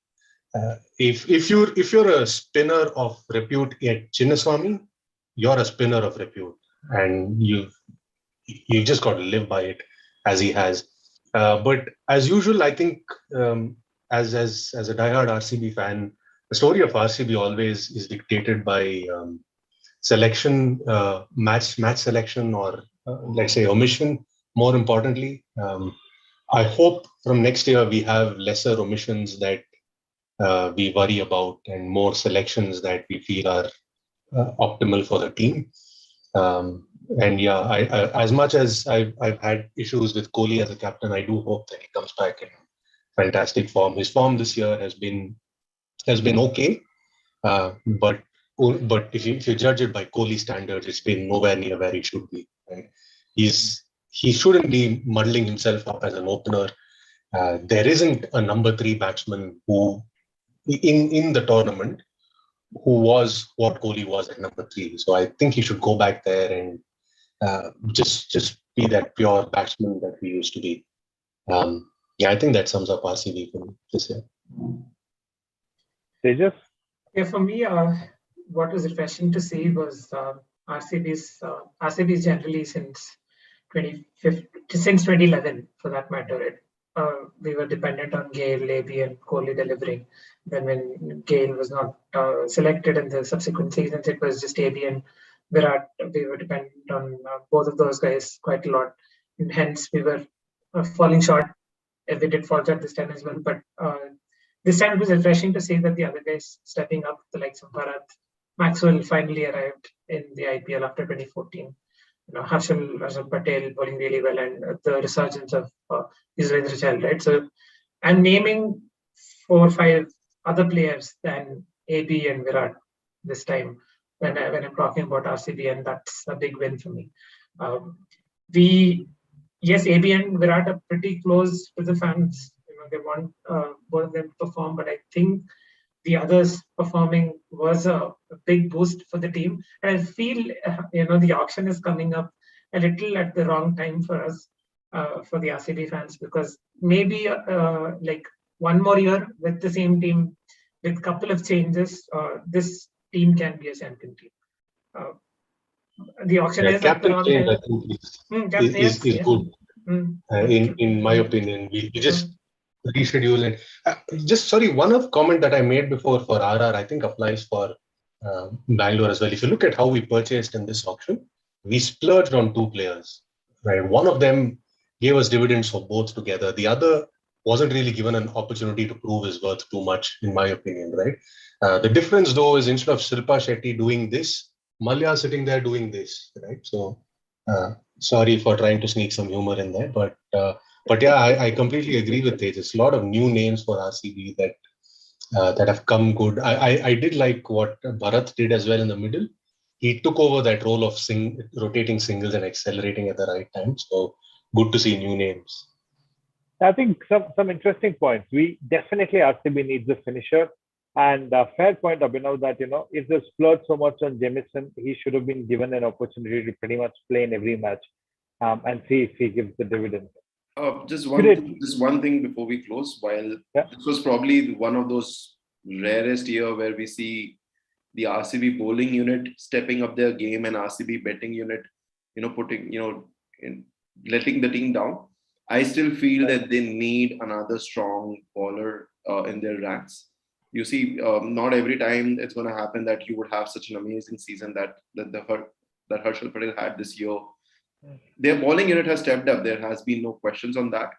B: If you're a spinner of repute at Chinnaswamy, you're a spinner of repute, and you've just got to live by it as he has. But as usual, I think as a diehard RCB fan, the story of RCB always is dictated by selection, match selection, or let's say omission. More importantly, I hope from next year we have lesser omissions that we worry about and more selections that we feel are optimal for the team. And yeah, as much as I've had issues with Kohli as a captain, I do hope that he comes back in fantastic form. His form this year has been okay, but if you judge it by Kohli standards, it's been nowhere near where he should be. Right? He shouldn't be muddling himself up as an opener. There isn't a number 3 batsman who in the tournament who was what Kohli was at number 3. So I think he should go back there and just be that pure batsman that we used to be. Yeah, I think that sums up RCB for this year.
A: Tejas?
E: Yeah, for me, what was refreshing to see was RCB's generally since 2011, for that matter. We were dependent on Gale, AB, and Kohli delivering. Then when Gale was not selected in the subsequent seasons, it was just AB and Virat. We were dependent on both of those guys quite a lot. And hence, we were falling short. We did fall short this time as well. But this time it was refreshing to see that the other guys stepping up, the likes of Bharat. Maxwell finally arrived in the IPL after 2014. Harshal Patel bowling really well, and the resurgence of Yuzvendra Chahal, right? So I'm naming 4 or 5 other players than AB and Virat this time when I'm talking about RCB, and that's a big win for me. Yes, AB and Virat are pretty close to the fans. They want both of them to perform, but I think the others performing was a big boost for the team. And I feel, the auction is coming up a little at the wrong time for us, for the RCB fans, because maybe like one more year with the same team, with a couple of changes, this team can be a champion team. The auction is at the
B: captain
E: wrong
B: change,
E: time.
B: I think, is good. In my opinion, we just reschedule it. Just sorry, one of comment that I made before for RR, I think applies for Bangalore as well. If you look at how we purchased in this auction, we splurged on 2 players. Right, one of them gave us dividends for both together. The other wasn't really given an opportunity to prove his worth too much, in my opinion. Right. The difference though is instead of Shilpa Shetty doing this, Malya sitting there doing this. Right. So sorry for trying to sneak some humor in there, but yeah, I completely agree with Tejas. A lot of new names for RCB that have come good. I did like what Bharat did as well in the middle. He took over that role of rotating singles and accelerating at the right time. So good to see new names.
A: I think some interesting points. We definitely RCB needs a finisher. And fair point, Abhinav, that if they splurged so much on Jamison, he should have been given an opportunity to pretty much play in every match and see if he gives the dividend. Great.
C: Just one thing before we close. While
A: Yeah.
C: this was probably one of those rarest year where we see the RCB bowling unit stepping up their game and RCB betting unit, putting, letting the team down. I still feel that they need another strong bowler in their ranks. You see, not every time it's going to happen that you would have such an amazing season that Harshal Patel had this year. Their bowling unit has stepped up. There has been no questions on that.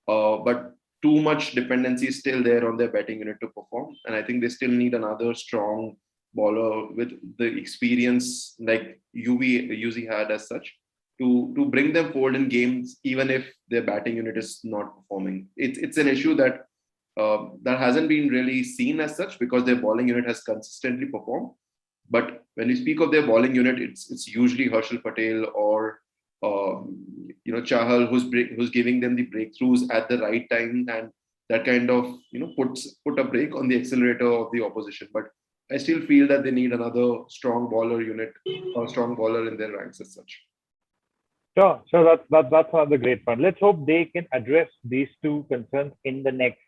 C: But too much dependency is still there on their batting unit to perform. And I think they still need another strong bowler with the experience like UV had as such to bring them forward in games, even if their batting unit is not performing. It's an issue that hasn't been really seen as such because their bowling unit has consistently performed. But when you speak of their bowling unit, it's usually Harshal Patel or Chahal who's giving them the breakthroughs at the right time, and that kind of put a brake on the accelerator of the opposition. But I still feel that they need another strong bowler unit or strong bowler in their ranks as such.
A: Sure. That's another great point. Let's hope they can address these two concerns in the next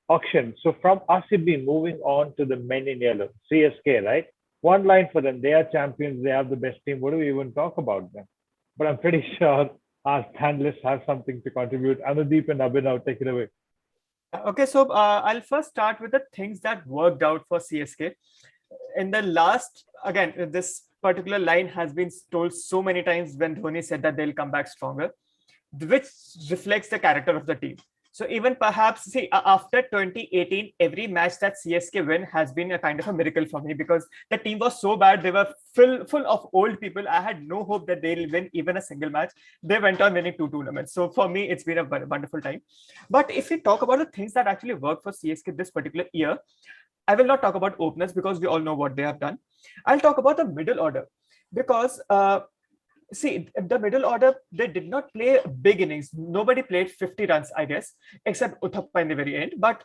A: auction. So from RCB, moving on to the men in yellow, CSK, right? One line for them. They are champions. They have the best team. What do we even talk about them? But I'm pretty sure our panelists have something to contribute. Anudeep and Abhinav, take it away.
D: Okay, so I'll first start with the things that worked out for CSK. In the last, again, this particular line has been told so many times when Dhoni said that they'll come back stronger, which reflects the character of the team. So even perhaps, see, after 2018, every match that CSK win has been a kind of a miracle for me because the team was so bad. They were full of old people. I had no hope that they'll win even a single match. They went on winning 2 tournaments. So for me, it's been a wonderful time. But if we talk about the things that actually worked for CSK this particular year, I will not talk about openers because we all know what they have done. I'll talk about the middle order because see, the middle order, they did not play big innings. Nobody played 50 runs, I guess, except Uthappa in the very end. But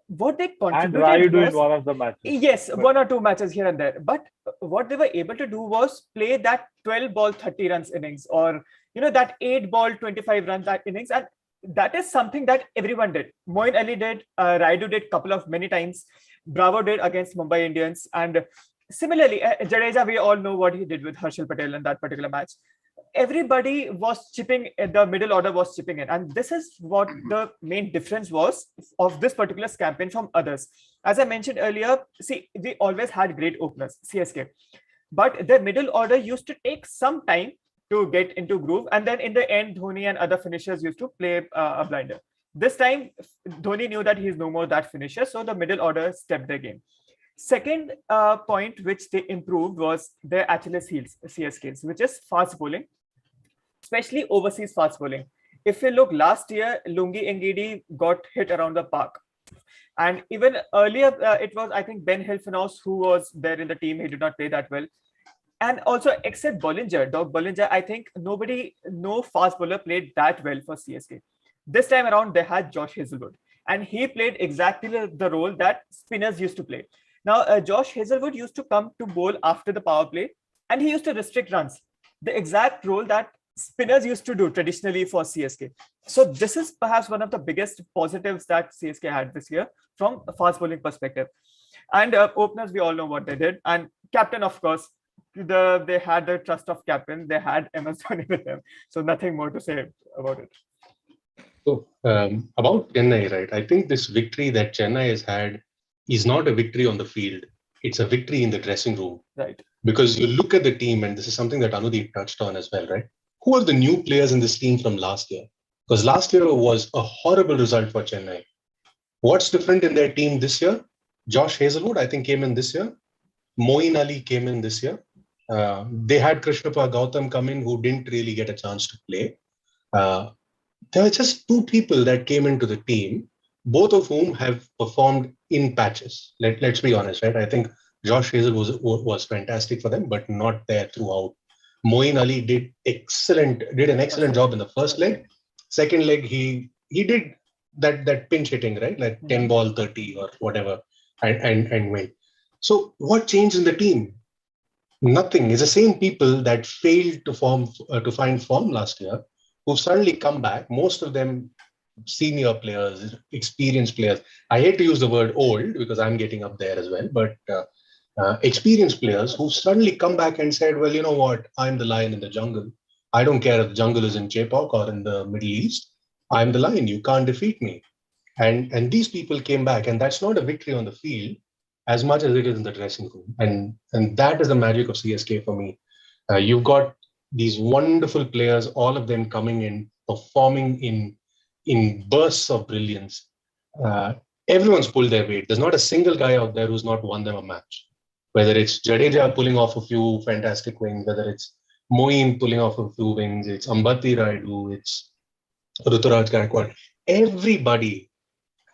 D: what they contributed
A: and Rayudu in one of the matches.
D: Yes, 1 or 2 matches here and there. But what they were able to do was play that 12 ball 30 runs innings or, that 8 ball 25 runs that innings. And that is something that everyone did. Moeen Ali did, Rayudu did many times. Bravo did against Mumbai Indians. And similarly, Jadeja, we all know what he did with Harshal Patel in that particular match. Everybody was chipping, the middle order was chipping in. And this is what the main difference was of this particular campaign from others. As I mentioned earlier, see, we always had great openers, CSK. But the middle order used to take some time to get into groove. And then in the end, Dhoni and other finishers used to play a blinder. This time, Dhoni knew that he's no more that finisher. So the middle order stepped their game. Second point which they improved was their Achilles heels, CSKs, which is fast bowling, especially overseas fast bowling. If you look last year, Lungi Ngidi got hit around the park. And even earlier, it was, I think, Ben Hilfenhaus who was there in the team. He did not play that well. And also, except Doug Bollinger, I think no fast bowler played that well for CSK. This time around, they had Josh Hazlewood. And he played exactly the role that spinners used to play. Now, Josh Hazlewood used to come to bowl after the power play, and he used to restrict runs. The exact role that spinners used to do traditionally for CSK. So this is perhaps one of the biggest positives that CSK had this year from a fast bowling perspective. And openers, we all know what they did. And captain, of course, they had the trust of captain. They had MS Dhoni with them. So nothing more to say about it.
B: So about Chennai, right? I think this victory that Chennai has had is not a victory on the field. It's a victory in the dressing room.
D: Right.
B: Because you look at the team, and this is something that Anudeep touched on as well, right? Who are the new players in this team from last year? Because last year was a horrible result for Chennai. What's different in their team this year? Josh Hazlewood, I think, came in this year. Moeen Ali came in this year. They had Krishnappa Gautam come in who didn't really get a chance to play. There are just 2 people that came into the team, both of whom have performed in patches. Let's be honest, right? I think Josh Hazlewood was fantastic for them, but not there throughout. Moeen Ali did an excellent job in the first leg. Second leg, he did that pinch hitting, right? Like 10 ball 30 or whatever, and went. So what changed in the team? Nothing. It's the same people that failed to find form last year who've suddenly come back. Most of them senior players, experienced players. I hate to use the word old because I'm getting up there as well, but experienced players who suddenly come back and said, well, you know what? I'm the lion in the jungle. I don't care if the jungle is in Chepauk or in the Middle East. I'm the lion. You can't defeat me. And these people came back, and that's not a victory on the field as much as it is in the dressing room. And that is the magic of CSK for me. You've got these wonderful players, all of them coming in, performing in bursts of brilliance. Everyone's pulled their weight. There's not a single guy out there who's not won them a match. Whether it's Jadeja pulling off a few fantastic wins, whether it's Moeen pulling off a few wins, it's Ambati Raidu, it's Ruturaj Gaikwad. Everybody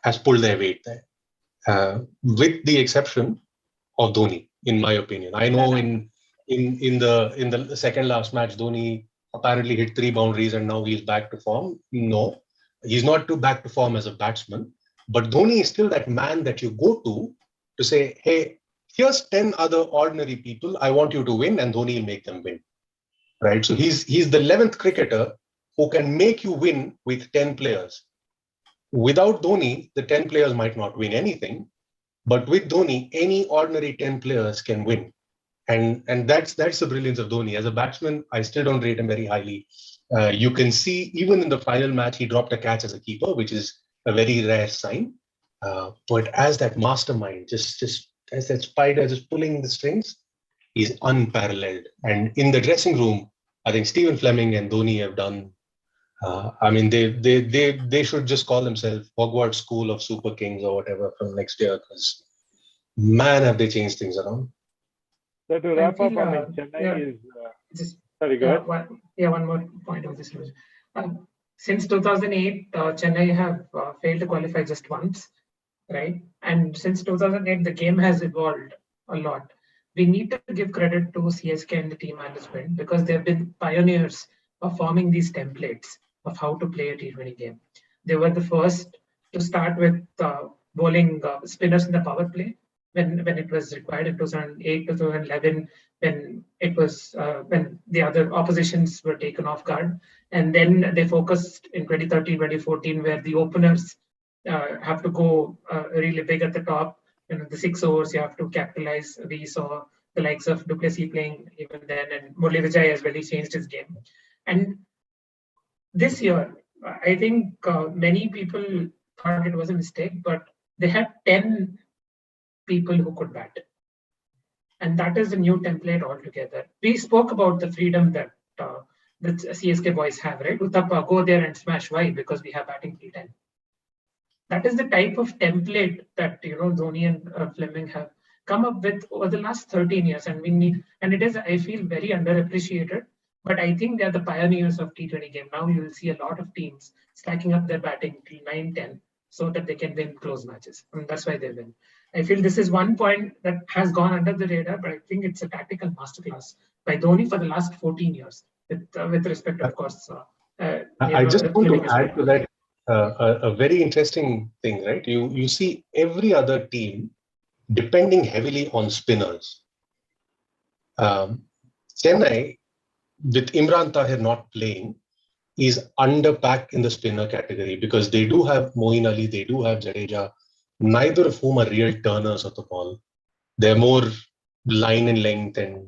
B: has pulled their weight there, with the exception of Dhoni, in my opinion. I know in the second last match, Dhoni apparently hit 3 boundaries and now he's back to form. No, he's not back to form as a batsman, but Dhoni is still that man that you go to say, hey, here's 10 other ordinary people. I want you to win, and Dhoni will make them win. Right? So he's the 11th cricketer who can make you win with 10 players. Without Dhoni, the 10 players might not win anything, but with Dhoni, any ordinary 10 players can win. And that's the brilliance of Dhoni. As a batsman, I still don't rate him very highly. You can see, even in the final match, he dropped a catch as a keeper, which is a very rare sign. But as that mastermind, just as that spider just pulling the strings, he's unparalleled. And in the dressing room, I think Stephen Fleming and Dhoni have done. I mean, they should just call themselves Hogwarts School of Super Kings or whatever from next year, because man, have they changed things around.
A: So to wrap up, I mean, Chennai is. Sorry, go ahead.
E: One more point of this. Since 2008, Chennai have failed to qualify just once, right? And since 2008, the game has evolved a lot. We need to give credit to CSK and the team management because they've been pioneers of forming these templates of how to play a T20 game. They were the first to start with bowling spinners in the power play when it was required in 2008, 2011, when it was when the other oppositions were taken off guard. And then they focused in 2013, 2014, where the openers have to go really big at the top. The 6 overs you have to capitalize. We saw the likes of du Plessis playing even then, and Murali Vijay has really changed his game. And this year, I think many people thought it was a mistake, but they had 10 people who could bat. And that is a new template altogether. We spoke about the freedom that the CSK boys have, right? Uthappa, go there and smash. Why? Because we have batting T10. That is the type of template that Dhoni and Fleming have come up with over the last 13 years, and we need. And it is, I feel, very underappreciated. But I think they are the pioneers of T20 game. Now you will see a lot of teams stacking up their batting till 9-10 so that they can win close matches. And that's why they win. I feel this is one point that has gone under the radar, but I think it's a tactical masterclass by Dhoni for the last 14 years. With respect, of course.
B: I just want to add to that a very interesting thing, right? You see every other team depending heavily on spinners. Chennai, with Imran Tahir not playing, is underpacked in the spinner category because they do have Moeen Ali, they do have Jadeja, neither of whom are real turners of the ball. They're more line and length and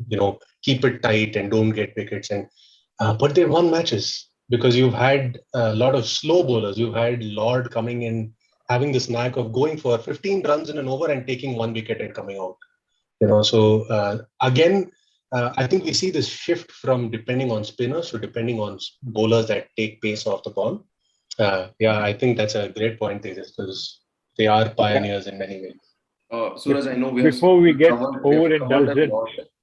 B: keep it tight and don't get wickets. And but they won matches because you've had a lot of slow bowlers. You've had Lord coming in, having this knack of going for 15 runs in an over and taking 1 wicket and coming out. So again, I think we see this shift from depending on spinners to depending on bowlers that take pace off the ball. I think that's a great point, Tejas, because they are pioneers in many ways.
C: Suraj, I know
A: before we get overindulgent,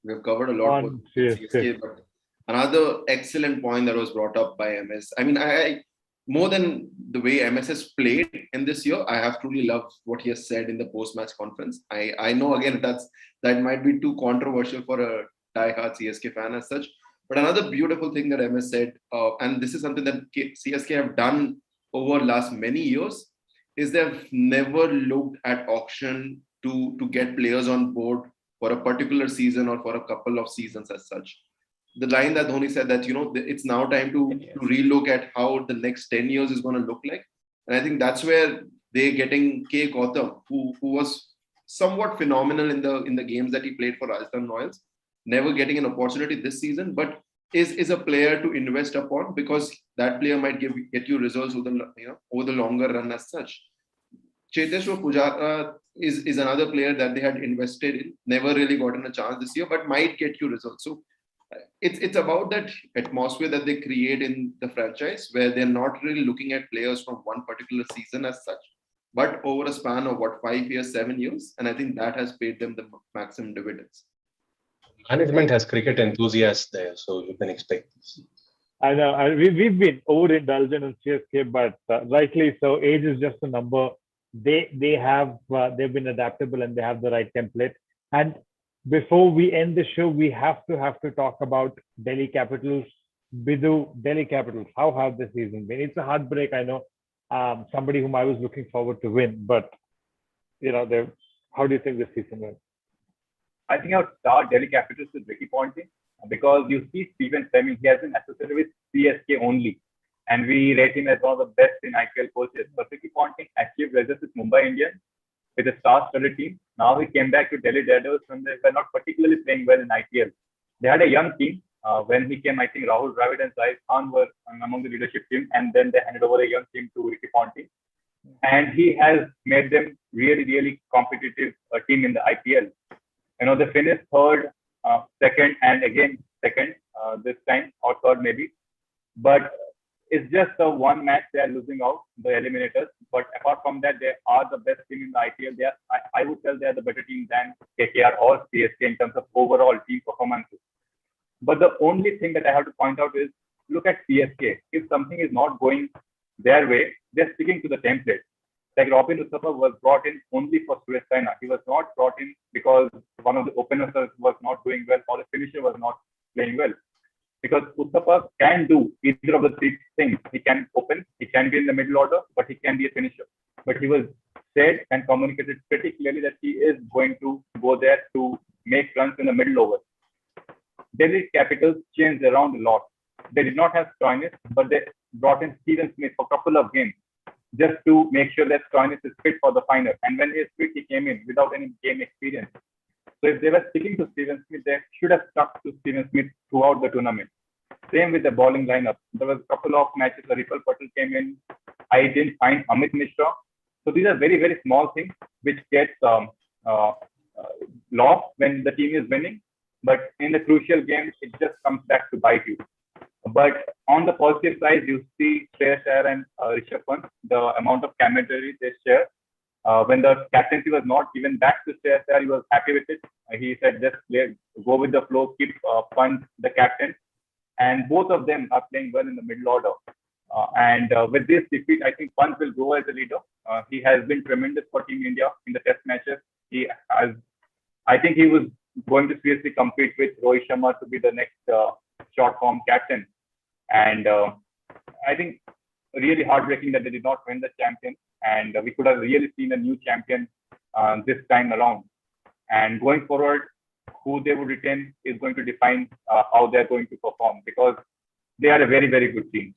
C: we've covered a lot on CSK, but another excellent point that was brought up by MS. I mean, I more than the way MS has played in this year, I have truly loved what he has said in the post-match conference. I know again that might be too controversial for a die-hard CSK fan as such, But another beautiful thing that MS said, and this is something that CSK have done over last many years, is they've never looked at auction to get players on board for a particular season or for a couple of seasons as such. The line that Dhoni said that, it's now time to relook at how the next 10 years is going to look like. And I think that's where they're getting K. Gautam, who was somewhat phenomenal in the games that he played for Rajasthan Royals, never getting an opportunity this season, but is a player to invest upon, because that player might get you results over the longer run as such. Cheteshwar Pujara is another player that they had invested in, never really gotten a chance this year, but might get you results. So it's about that atmosphere that they create in the franchise, where they're not really looking at players from one particular season as such, but over a span of 5 years, 7 years, and I think that has paid them the maximum dividends.
B: Management has cricket enthusiasts there, so you can expect this.
A: I know we've been overindulgent in CSK, but rightly so. Age is just a number. They've been adaptable and they have the right template. And before we end the show, we have to talk about Delhi Capitals. Bidu, Delhi Capitals. How have the season been? It's a heartbreak, I know. Somebody whom I was looking forward to win, but how do you think this season went?
F: I think I would start Delhi Capitals with Ricky Ponting, because you see Steven Fleming, he has been associated with CSK only, and we rate him as one of the best in IPL coaches. But Ricky Ponting achieved results with Mumbai Indians with a star-studded team. Now he came back to Delhi Daredevils when they were not particularly playing well in IPL. They had a young team. When he came, I think Rahul Dravid and Zaid Khan were among the leadership team, and then they handed over a young team to Ricky Ponting. And he has made them really, really competitive team in the IPL. They finished third, second, and again second this time, or third maybe. But it's just the one match they are losing out, the eliminators. But apart from that, they are the best team in the IPL. I would tell they are the better team than KKR or CSK in terms of overall team performances. But the only thing that I have to point out is, look at CSK. If something is not going their way, they're sticking to the template. Like Robin Uthappa was brought in only for Suresh Raina. He was not brought in because one of the openers was not doing well or the finisher was not playing well. Because Uthappa can do either of the three things. He can open, he can be in the middle order, but he can be a finisher. But he was said and communicated pretty clearly that he is going to go there to make runs in the middle over. Delhi Capitals changed around a lot. They did not have Stoinis, but they brought in Steven Smith for a couple of games, just to make sure that Stoinis is fit for the final. And when he is fit, he came in without any game experience. So if they were sticking to Steven Smith, they should have stuck to Steven Smith throughout the tournament. Same with the bowling lineup. There was a couple of matches where Ripal Patel came in. I didn't find Amit Mishra. So these are very, very small things which get lost when the team is winning. But in the crucial games, it just comes back to bite you. But on the positive side, you see Shreyas Iyer and Rishabh Pant, the amount of camaraderie they share. When the captaincy was not given back to Shreyas Iyer, he was happy with it. He said, just go with the flow, keep Pant the captain. And both of them are playing well in the middle order. And with this defeat, I think Pant will go as a leader. He has been tremendous for Team India in the test matches. I think he was going to seriously compete with Rohit Sharma to be the next short form captain. And I think really heartbreaking that they did not win the champion. And we could have really seen a new champion this time around. And going forward, who they would retain is going to define how they're going to perform, because they are a very, very good team.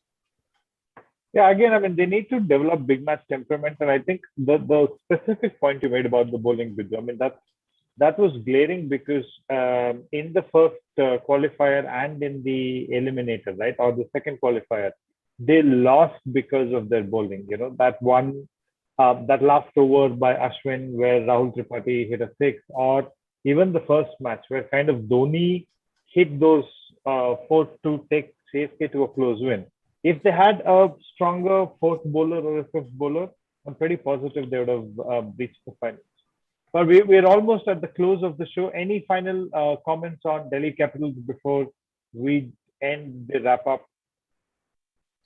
A: Yeah, again, I mean, they need to develop big match temperament. And I think the specific point you made about the bowling, Bidu, I mean, that was glaring, because in the first qualifier and in the eliminator, right, or the second qualifier, they lost because of their bowling. That one, that last over by Ashwin where Rahul Tripathi hit a six, or even the first match where kind of Dhoni hit those four to take CSK to a close win. If they had a stronger fourth bowler or a fifth bowler, I'm pretty positive they would have reached the finals. But we're almost at the close of the show. Any final comments on Delhi Capitals before we end the wrap up?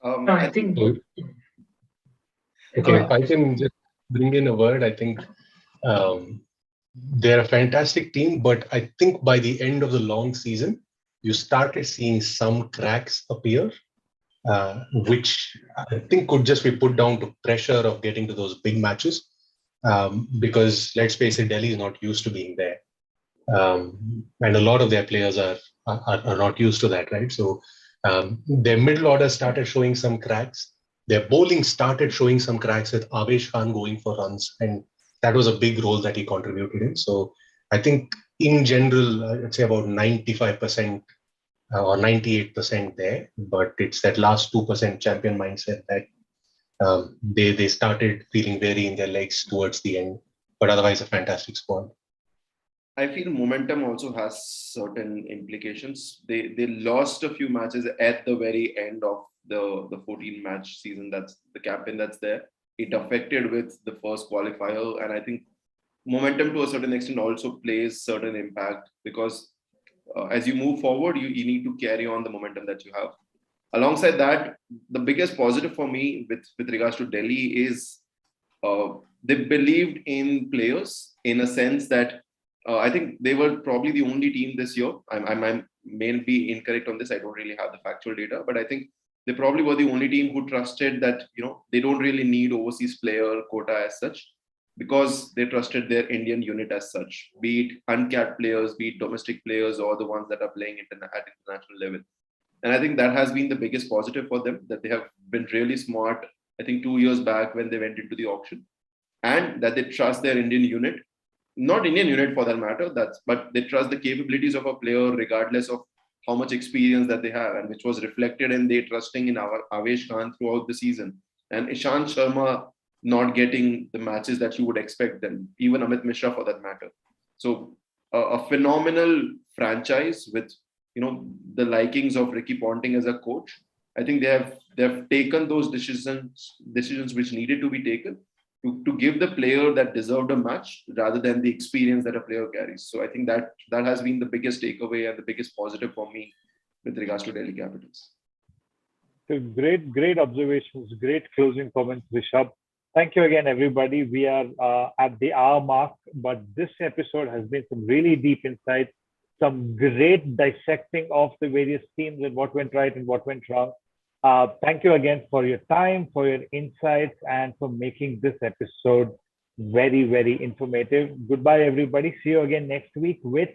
E: I think.
B: Okay, if I can just bring in a word, I think they're a fantastic team, but I think by the end of the long season, you started seeing some cracks appear, which I think could just be put down to pressure of getting to those big matches. Because let's face it, Delhi is not used to being there. And a lot of their players are not used to that, right? So their middle order started showing some cracks. Their bowling started showing some cracks with Avesh Khan going for runs, and that was a big role that he contributed in. So I think in general, I'd say about 95% or 98% there, but it's that last 2% champion mindset that they started feeling weary in their legs towards the end, but otherwise a fantastic squad.
C: I feel momentum also has certain implications. They lost a few matches at the very end of the 14 match season. That's the campaign that's there. It affected with the first qualifier, and I think momentum to a certain extent also plays certain impact because as you move forward, you need to carry on the momentum that you have. Alongside that, the biggest positive for me with regards to Delhi is they believed in players in a sense that I think they were probably the only team this year. I may be incorrect on this. I don't really have the factual data, but I think they probably were the only team who trusted that they don't really need overseas player quota as such because they trusted their Indian unit as such, be it uncapped players, be it domestic players, or the ones that are playing at international level. And I think that has been the biggest positive for them, that they have been really smart, I think 2 years back when they went into the auction, and that they trust their Indian unit, not Indian unit for that matter, but they trust the capabilities of a player regardless of how much experience that they have, and which was reflected in they trusting in our Avesh Khan throughout the season. And Ishant Sharma not getting the matches that you would expect them, even Amit Mishra for that matter. So a phenomenal franchise with the likings of Ricky Ponting as a coach. I think they've taken those decisions which needed to be taken to give the player that deserved a match rather than the experience that a player carries. So I think that has been the biggest takeaway and the biggest positive for me with regards to Delhi Capitals.
A: So great observations, great closing comments, Rishabh. Thank you again, everybody. We are at the hour mark, but this episode has been some really deep insights, some great dissecting of the various teams and what went right and what went wrong. Thank you again for your time, for your insights, and for making this episode very, very informative. Goodbye, everybody. See you again next week with